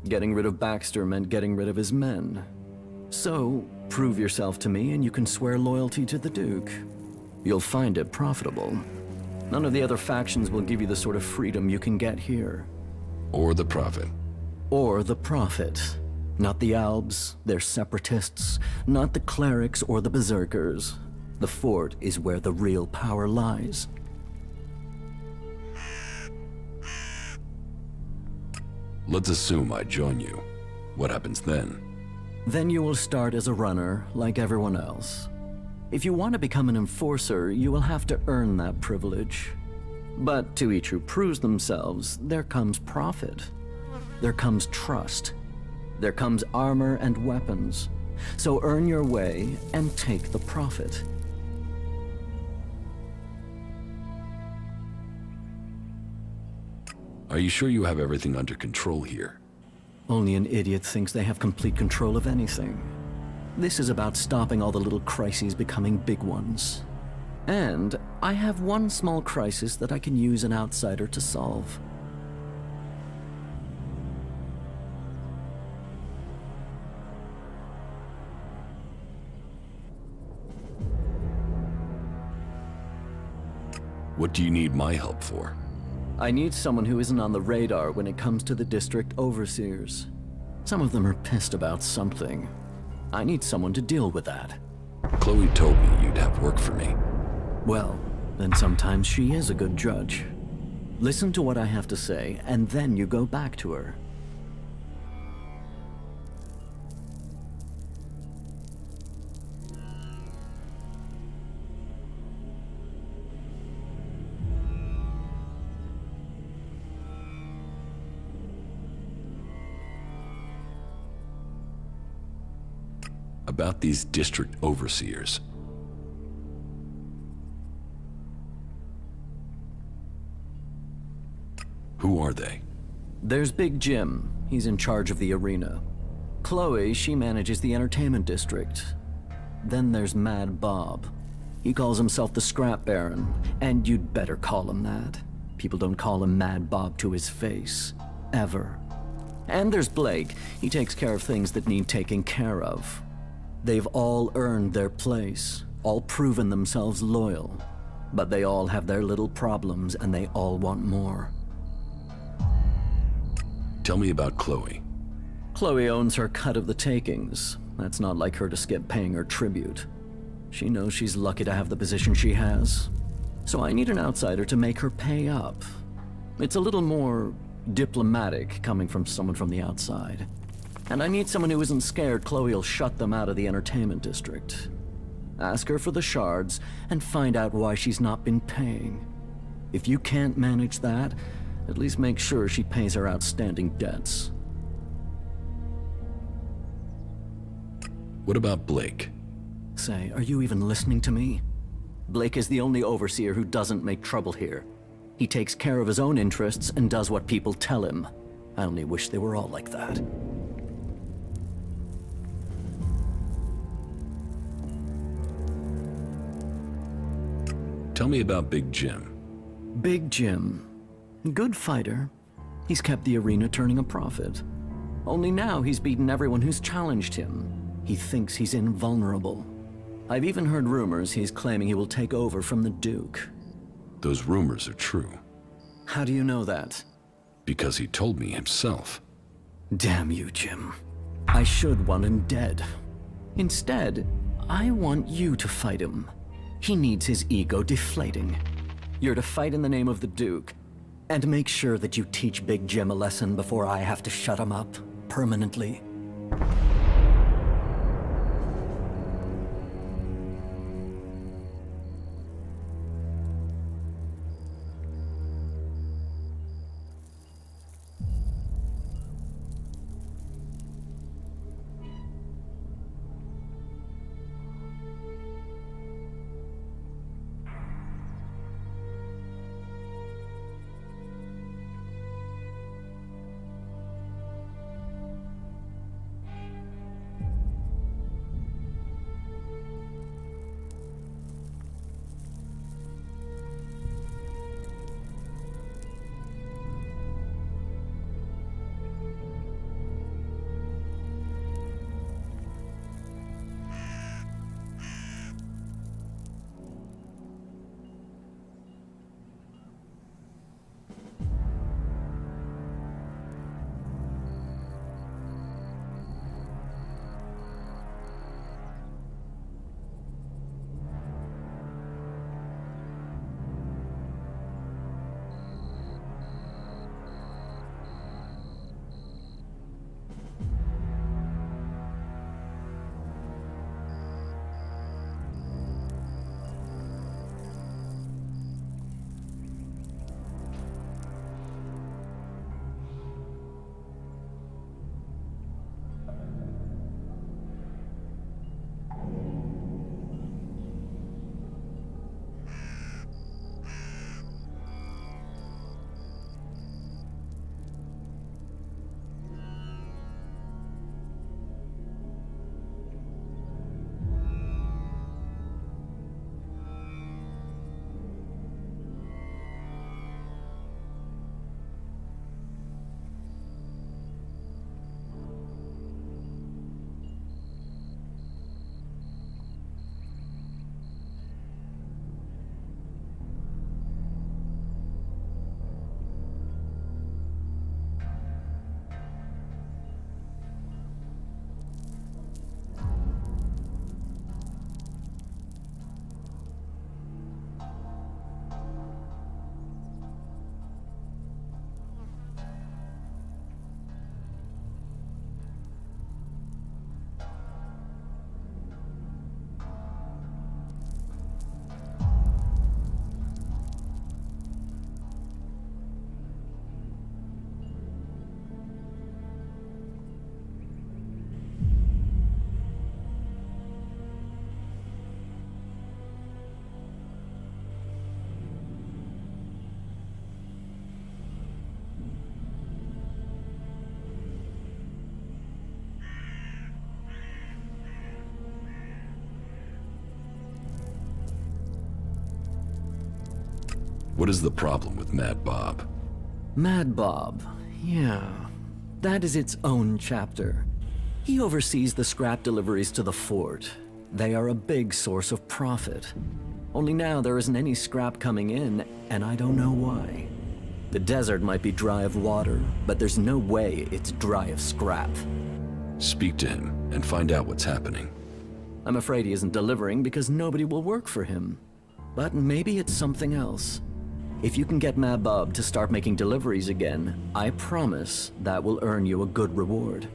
Getting rid of Baxter meant getting rid of his men. So, prove yourself to me and you can swear loyalty to the Duke. You'll find it profitable. None of the other factions will give you the sort of freedom you can get here. Or the profit. Or the profit. Not the Albs, they're separatists. Not the clerics or the berserkers. The fort is where the real power lies. Let's assume I join you. What happens then? Then you will start as a runner, like everyone else. If you want to become an enforcer, you will have to earn that privilege. But to each who proves themselves, there comes profit. There comes trust. There comes armor and weapons. So earn your way and take the profit. Are you sure you have everything under control here? Only an idiot thinks they have complete control of anything. This is about stopping all the little crises becoming big ones. And I have one small crisis that I can use an outsider to solve. What do you need my help for? I need someone who isn't on the radar when it comes to the district overseers. Some of them are pissed about something. I need someone to deal with that. Chloe told me you'd have work for me. Well, then sometimes she is a good judge. Listen to what I have to say, and then you go back to her. About these district overseers. Who are they? There's Big Jim. He's in charge of the arena. Chloe, she manages the entertainment district. Then there's Mad Bob. He calls himself the Scrap Baron, and you'd better call him that. People don't call him Mad Bob to his face. Ever. And there's Blake. He takes care of things that need taking care of. They've all earned their place, all proven themselves loyal. But they all have their little problems, and they all want more. Tell me about Chloe. Chloe owns her cut of the takings. That's not like her to skip paying her tribute. She knows she's lucky to have the position she has. So I need an outsider to make her pay up. It's a little more diplomatic coming from someone from the outside. And I need someone who isn't scared Chloe will shut them out of the entertainment district. Ask her for the shards and find out why she's not been paying. If you can't manage that, at least make sure she pays her outstanding debts. What about Blake? Say, are you even listening to me? Blake is the only overseer who doesn't make trouble here. He takes care of his own interests and does what people tell him. I only wish they were all like that. Tell me about Big Jim. Big Jim. Good fighter. He's kept the arena turning a profit. Only now he's beaten everyone who's challenged him. He thinks he's invulnerable. I've even heard rumors he's claiming he will take over from the Duke. Those rumors are true. How do you know that? Because he told me himself. Damn you, Jim. I should want him dead. Instead, I want you to fight him. He needs his ego deflating. You're to fight in the name of the Duke, and make sure that you teach Big Jim a lesson before I have to shut him up permanently. What is the problem with Mad Bob? Mad Bob, yeah. That is its own chapter. He oversees the scrap deliveries to the fort. They are a big source of profit. Only now there isn't any scrap coming in, and I don't know why. The desert might be dry of water, but there's no way it's dry of scrap. Speak to him and find out what's happening. I'm afraid he isn't delivering because nobody will work for him. But maybe it's something else. If you can get Mad Bob to start making deliveries again, I promise that will earn you a good reward.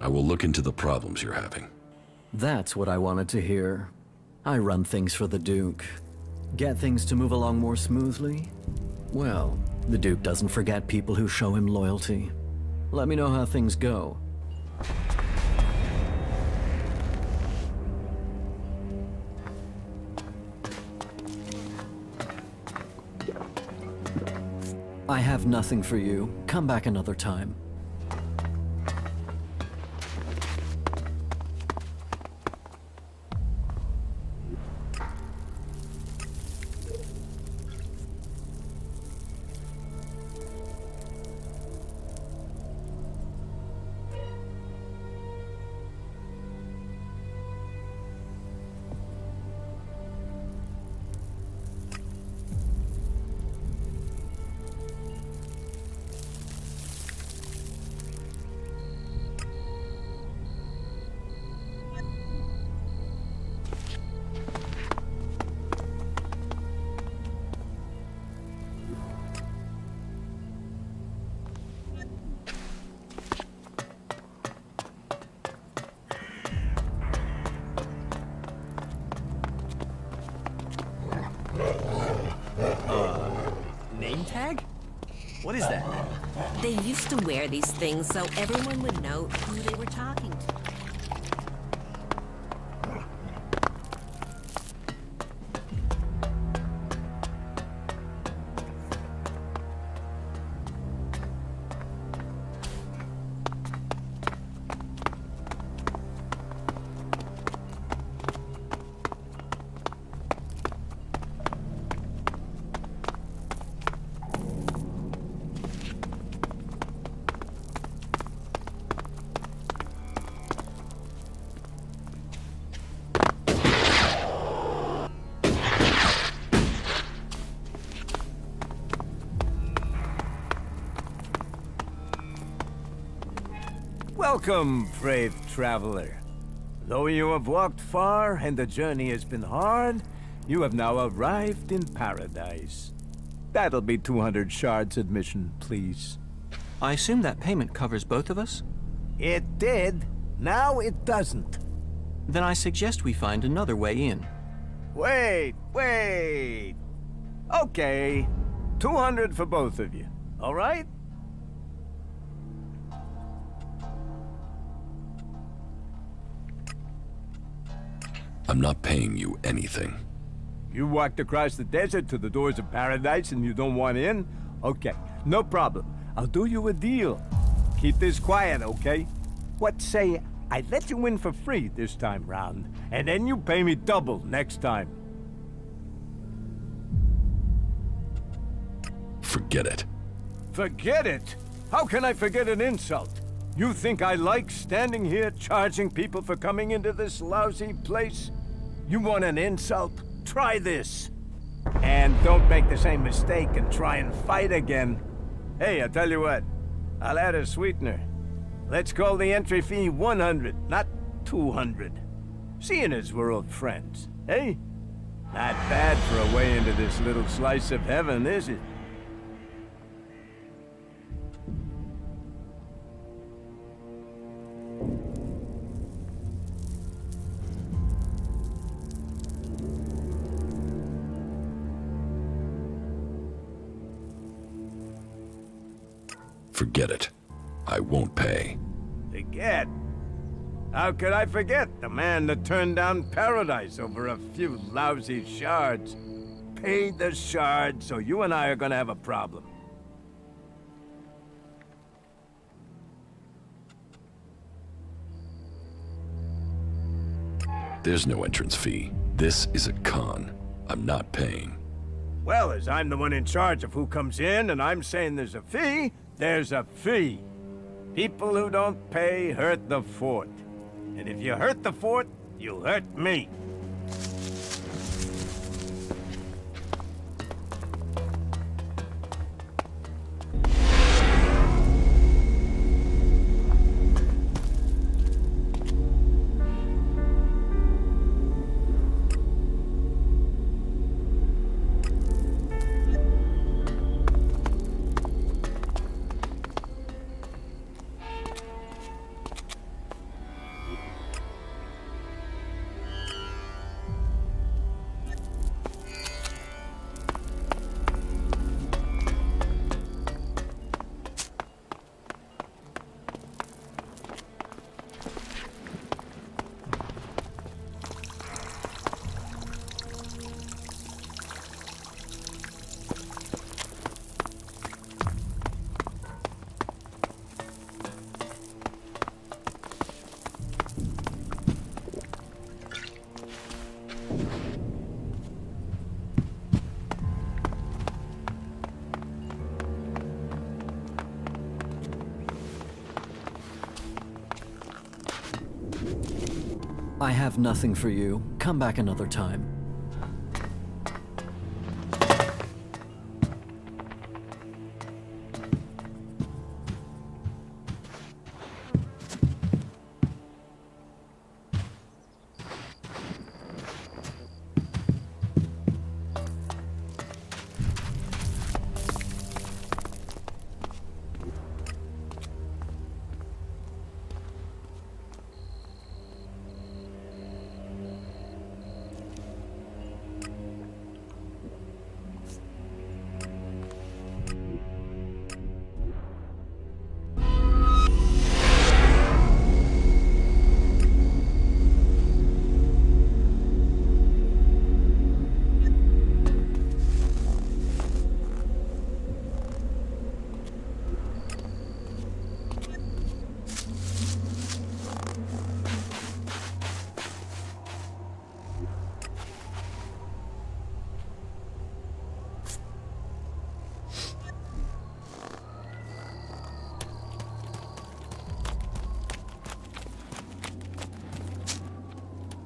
I will look into the problems you're having. That's what I wanted to hear. I run things for the Duke. Get things to move along more smoothly? Well, the Duke doesn't forget people who show him loyalty. Let me know how things go. I have nothing for you. Come back another time. What is that? They used to wear these things so everyone would know who they were talking to. Welcome, brave traveler. Though you have walked far and the journey has been hard, you have now arrived in paradise. That'll be 200 shards admission, please. I assume that payment covers both of us? It did. Now it doesn't. Then I suggest we find another way in. Wait. Okay. 200 for both of you. All right? I'm not paying you anything. You walked across the desert to the doors of paradise and you don't want in? Okay, no problem. I'll do you a deal. Keep this quiet, okay? What say I let you in for free this time round, and then you pay me double next time. Forget it. Forget it? How can I forget an insult? You think I like standing here charging people for coming into this lousy place? You want an insult? Try this. And don't make the same mistake and try and fight again. Hey, I tell you what, I'll add a sweetener. Let's call the entry fee 100, not 200. Seeing as we're old friends, eh? Not bad for a way into this little slice of heaven, is it? Forget it. I won't pay. Forget? How could I forget the man that turned down paradise over a few lousy shards? Pay the shards, or you and I are gonna have a problem. There's no entrance fee. This is a con. I'm not paying. Well, as I'm the one in charge of who comes in, and I'm saying there's a fee, there's a fee. People who don't pay hurt the fort. And if you hurt the fort, you hurt me. I have nothing for you. Come back another time.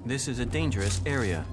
This is a dangerous area.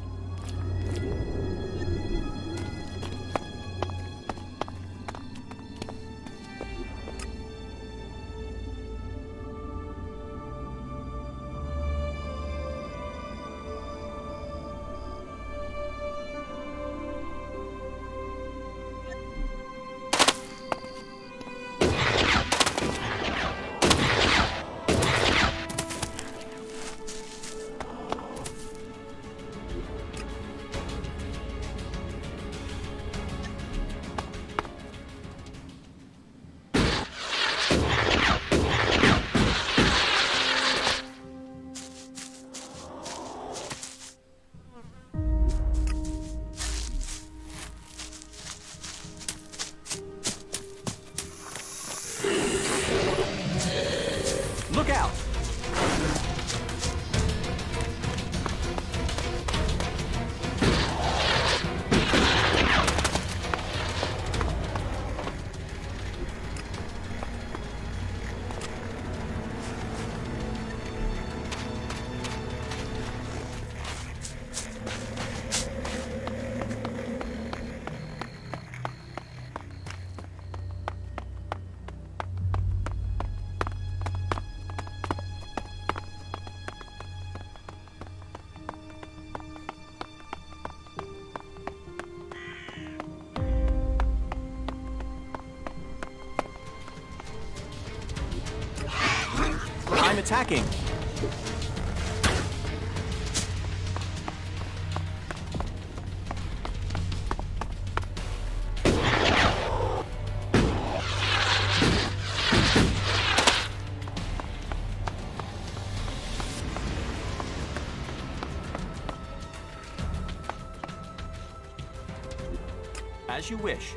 Look out! I'm attacking. As you wish.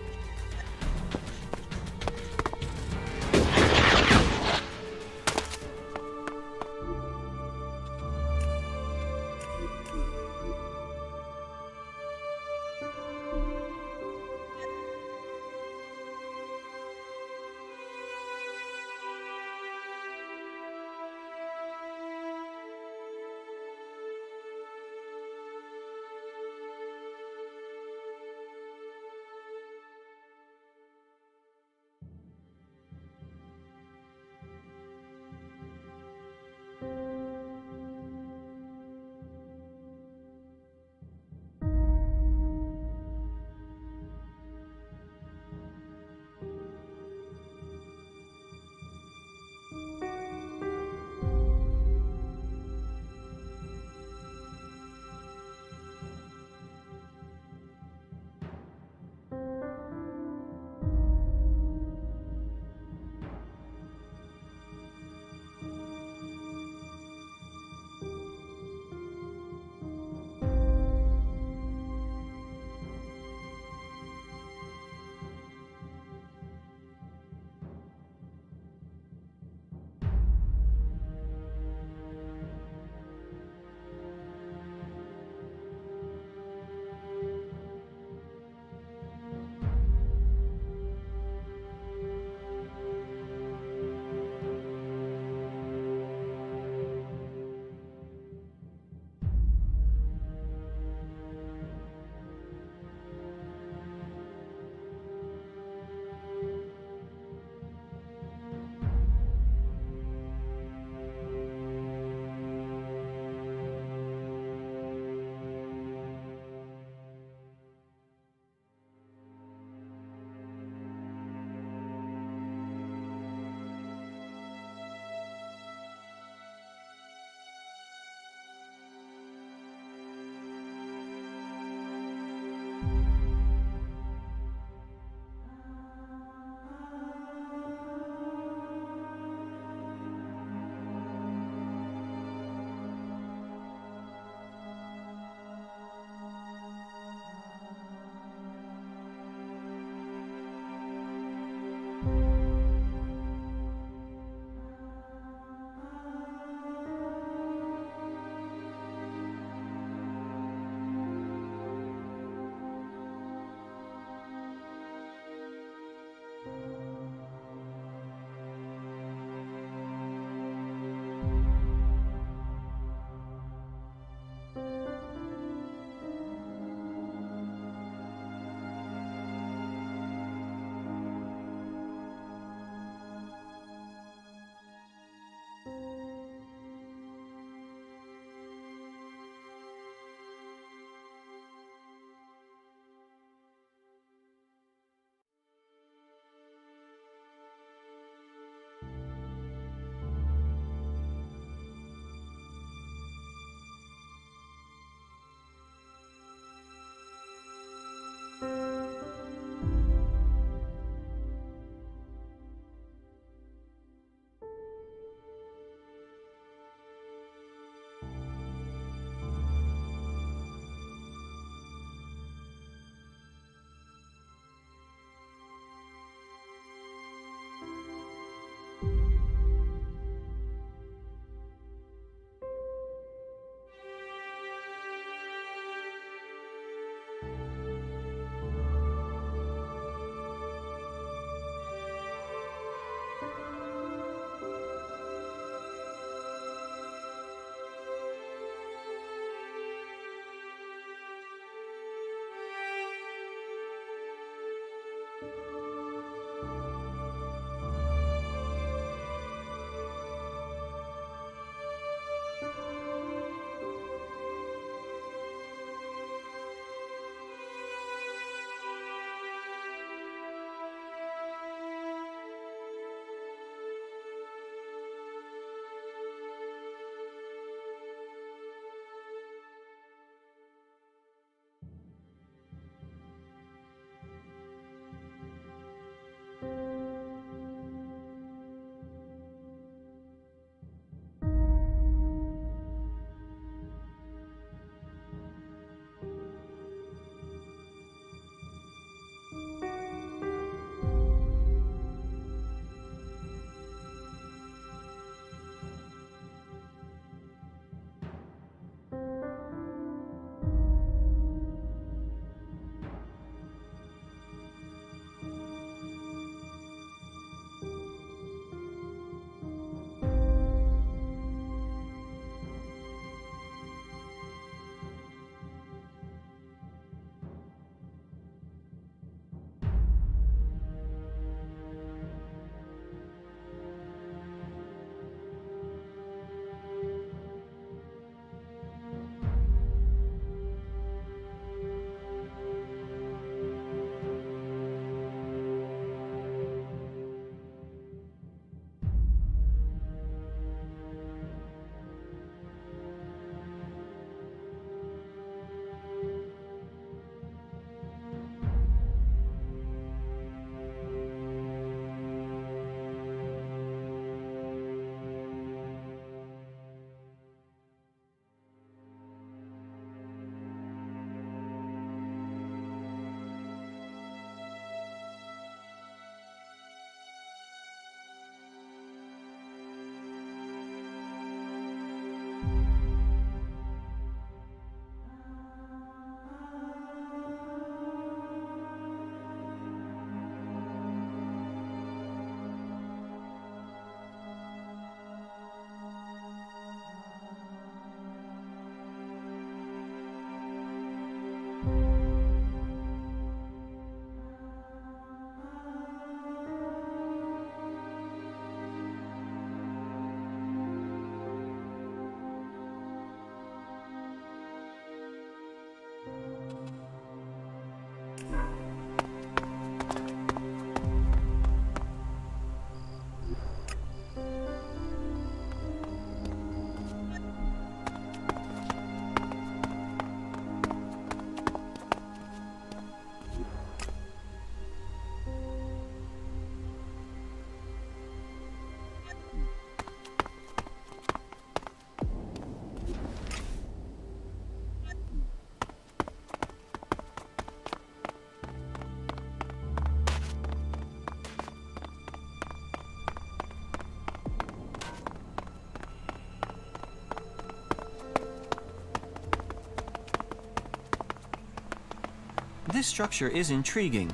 This structure is intriguing.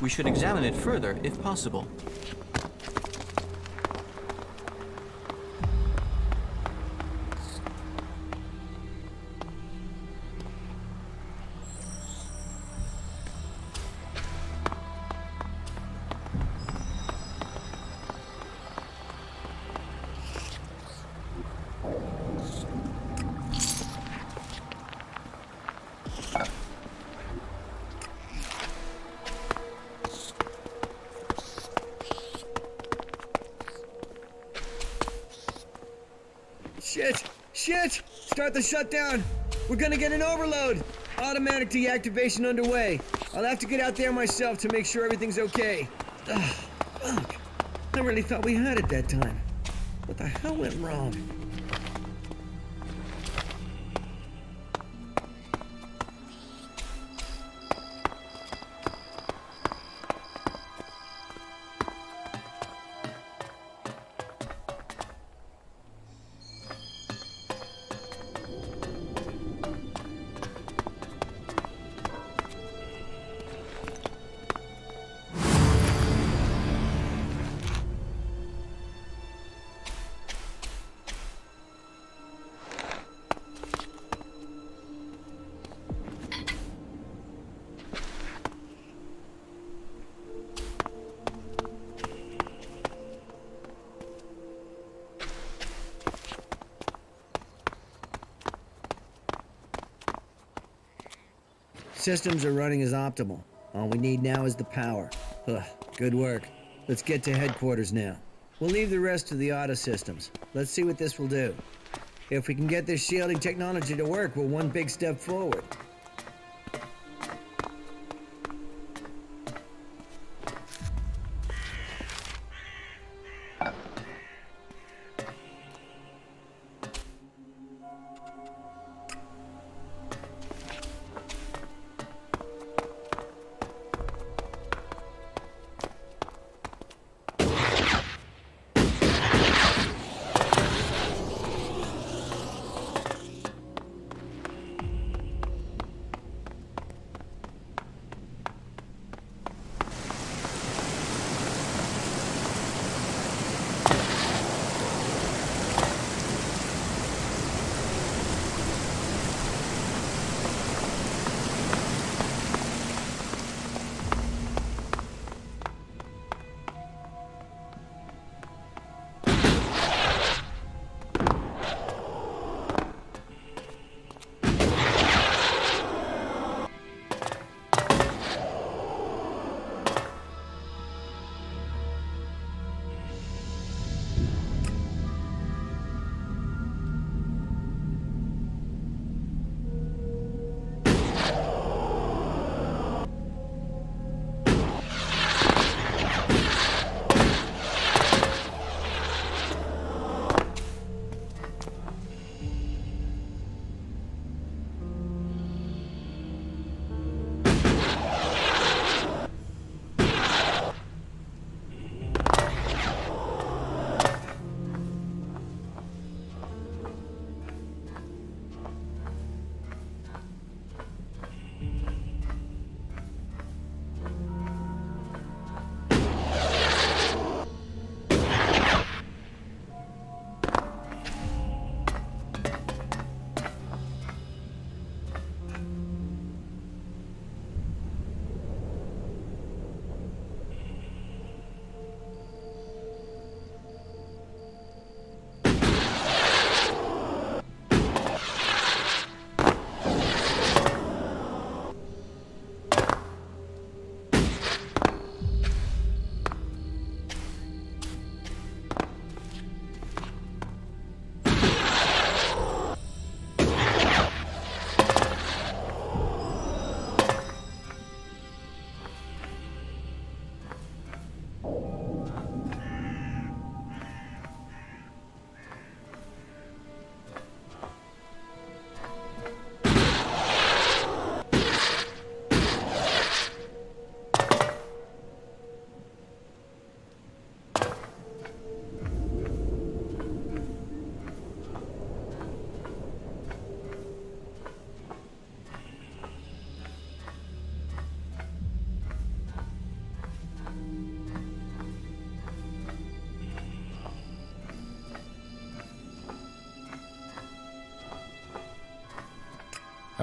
We should examine it further if possible. Shit! Start the shutdown! We're gonna get an overload! Automatic deactivation underway. I'll have to get out there myself to make sure everything's okay. Ugh, fuck. I really thought we had it that time. What the hell went wrong? Systems are running as optimal. All we need now is the power. Ugh, good work. Let's get to headquarters now. We'll leave the rest to the auto systems. Let's see what this will do. If we can get this shielding technology to work, we're one big step forward.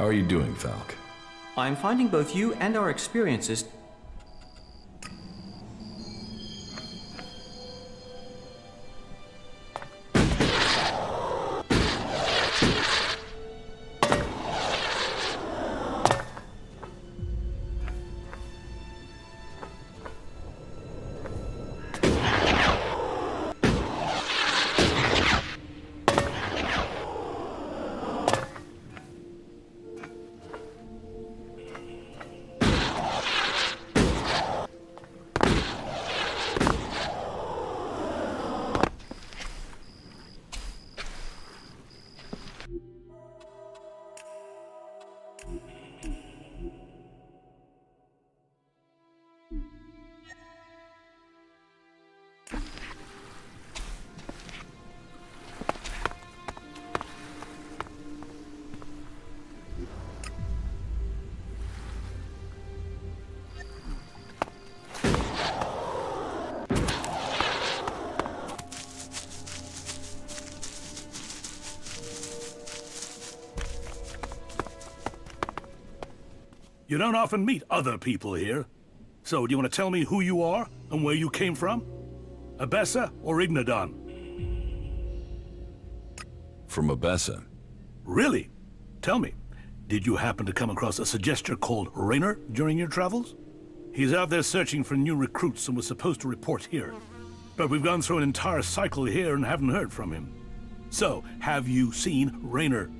How are you doing, Falk? I'm finding both you and our experiences You don't often meet other people here. So, do you want to tell me who you are and where you came from? Abessa or Ignadon? From Abessa. Really? Tell me, did you happen to come across a suggester called Raynor during your travels? He's out there searching for new recruits and was supposed to report here. But we've gone through an entire cycle here and haven't heard from him. So, have you seen Raynor?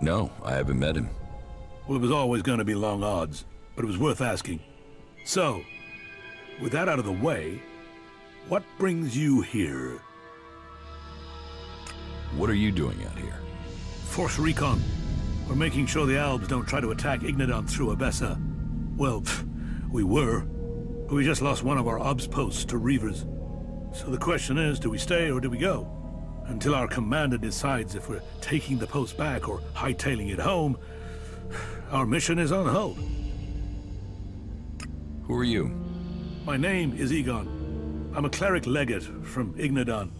No, I haven't met him. Well, it was always going to be long odds, but it was worth asking. So, with that out of the way, what brings you here? What are you doing out here? Force recon. We're making sure the Albs don't try to attack Ignadon through Abessa. Well, we were, but we just lost one of our obs posts to Reavers. So the question is, do we stay or do we go? Until our commander decides if we're taking the post back or hightailing it home, our mission is on hold. Who are you? My name is Egon. I'm a cleric legate from Ignadon,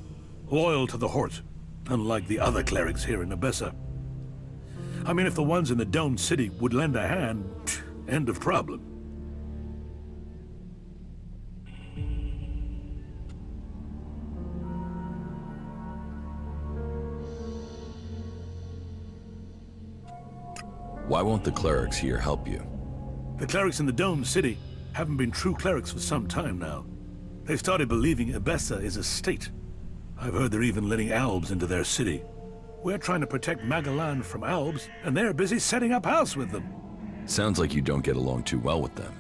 loyal to the Hort, unlike the other clerics here in Abessa. I mean, if the ones in the domed city would lend a hand, end of problem. Why won't the clerics here help you? The clerics in the domed city haven't been true clerics for some time now. They've started believing Abessa is a state. I've heard they're even letting Albs into their city. We're trying to protect Magalan from Albs, and they're busy setting up house with them. Sounds like you don't get along too well with them.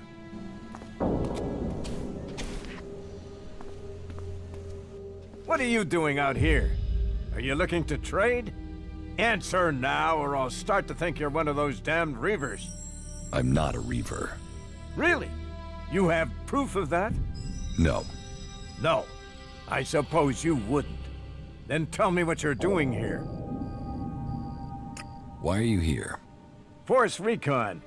What are you doing out here? Are you looking to trade? Answer now, or I'll start to think you're one of those damned Reavers. I'm not a Reaver. Really? You have proof of that? No. No. I suppose you wouldn't. Then tell me what you're doing here. Why are you here? Force recon.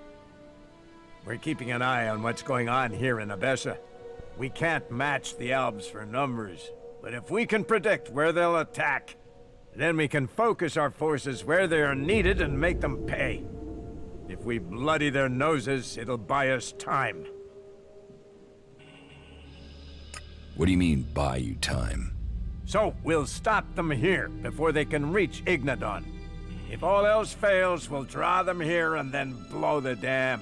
We're keeping an eye on what's going on here in Abessa. We can't match the Albs for numbers, but if we can predict where they'll attack, then we can focus our forces where they are needed and make them pay. If we bloody their noses, it'll buy us time. What do you mean, buy you time? So, we'll stop them here before they can reach Ignadon. If all else fails, we'll draw them here and then blow the dam.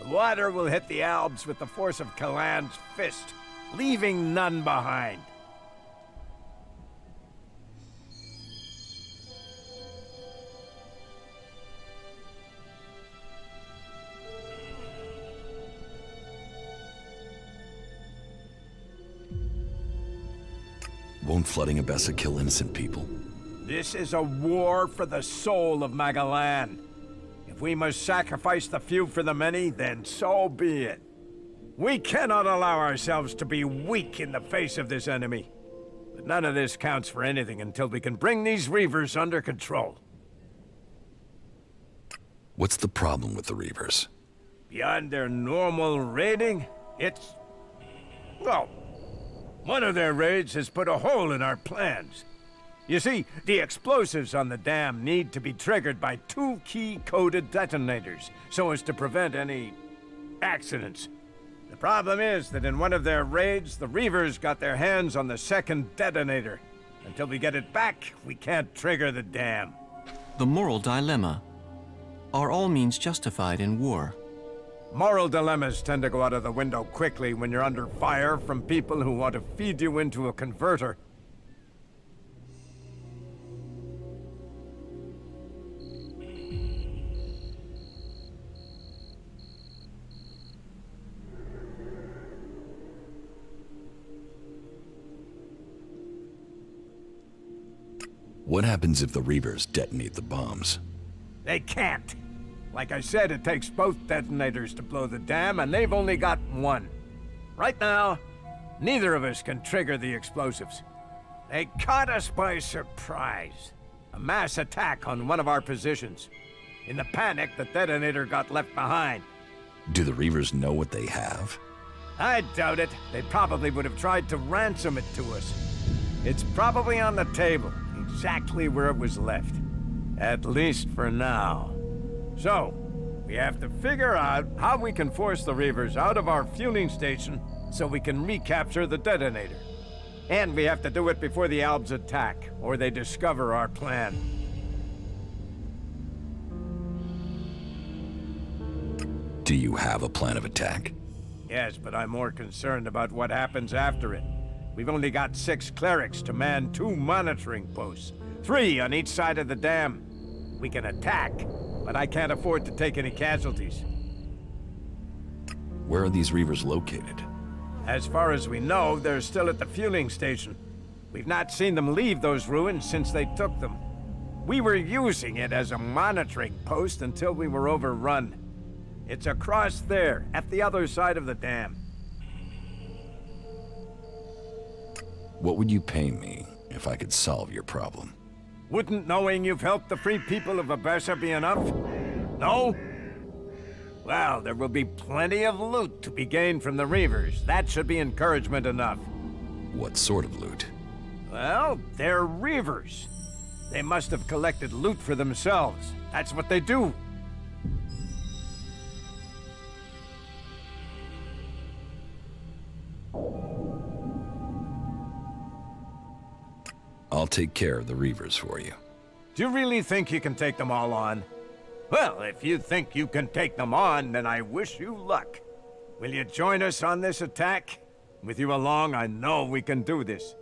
The water will hit the Albs with the force of Kalan's fist, leaving none behind. Won't flooding Abessa kill innocent people? This is a war for the soul of Magalan. If we must sacrifice the few for the many, then so be it. We cannot allow ourselves to be weak in the face of this enemy. But none of this counts for anything until we can bring these Reavers under control. What's the problem with the Reavers? Beyond their normal raiding, well, one of their raids has put a hole in our plans. You see, the explosives on the dam need to be triggered by 2 key-coded detonators, so as to prevent any accidents. The problem is that in one of their raids, the Reavers got their hands on the 2nd detonator. Until we get it back, we can't trigger the dam. The moral dilemma. Are all means justified in war? Moral dilemmas tend to go out of the window quickly when you're under fire from people who want to feed you into a converter. What happens if the Reavers detonate the bombs? They can't. Like I said, it takes both detonators to blow the dam, and they've only got 1. Right now, neither of us can trigger the explosives. They caught us by surprise. A mass attack on one of our positions. In the panic, the detonator got left behind. Do the Reavers know what they have? I doubt it. They probably would have tried to ransom it to us. It's probably on the table, exactly where it was left. At least for now. So, we have to figure out how we can force the Reavers out of our fueling station so we can recapture the detonator. And we have to do it before the Albs attack, or they discover our plan. Do you have a plan of attack? Yes, but I'm more concerned about what happens after it. We've only got 6 clerics to man 2 monitoring posts, 3 on each side of the dam. We can attack, but I can't afford to take any casualties. Where are these Reavers located? As far as we know, they're still at the fueling station. We've not seen them leave those ruins since they took them. We were using it as a monitoring post until we were overrun. It's across there, at the other side of the dam. What would you pay me if I could solve your problem? Wouldn't knowing you've helped the free people of Abessa be enough? No? Well, there will be plenty of loot to be gained from the Reavers. That should be encouragement enough. What sort of loot? Well, they're Reavers. They must have collected loot for themselves. That's what they do. I'll take care of the Reavers for you. Do you really think you can take them all on? Well, if you think you can take them on, then I wish you luck. Will you join us on this attack? With you along, I know we can do this.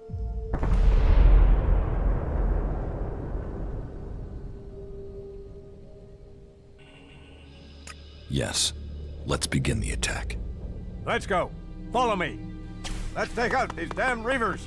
Yes. Let's begin the attack. Let's go. Follow me. Let's take out these damn Reavers.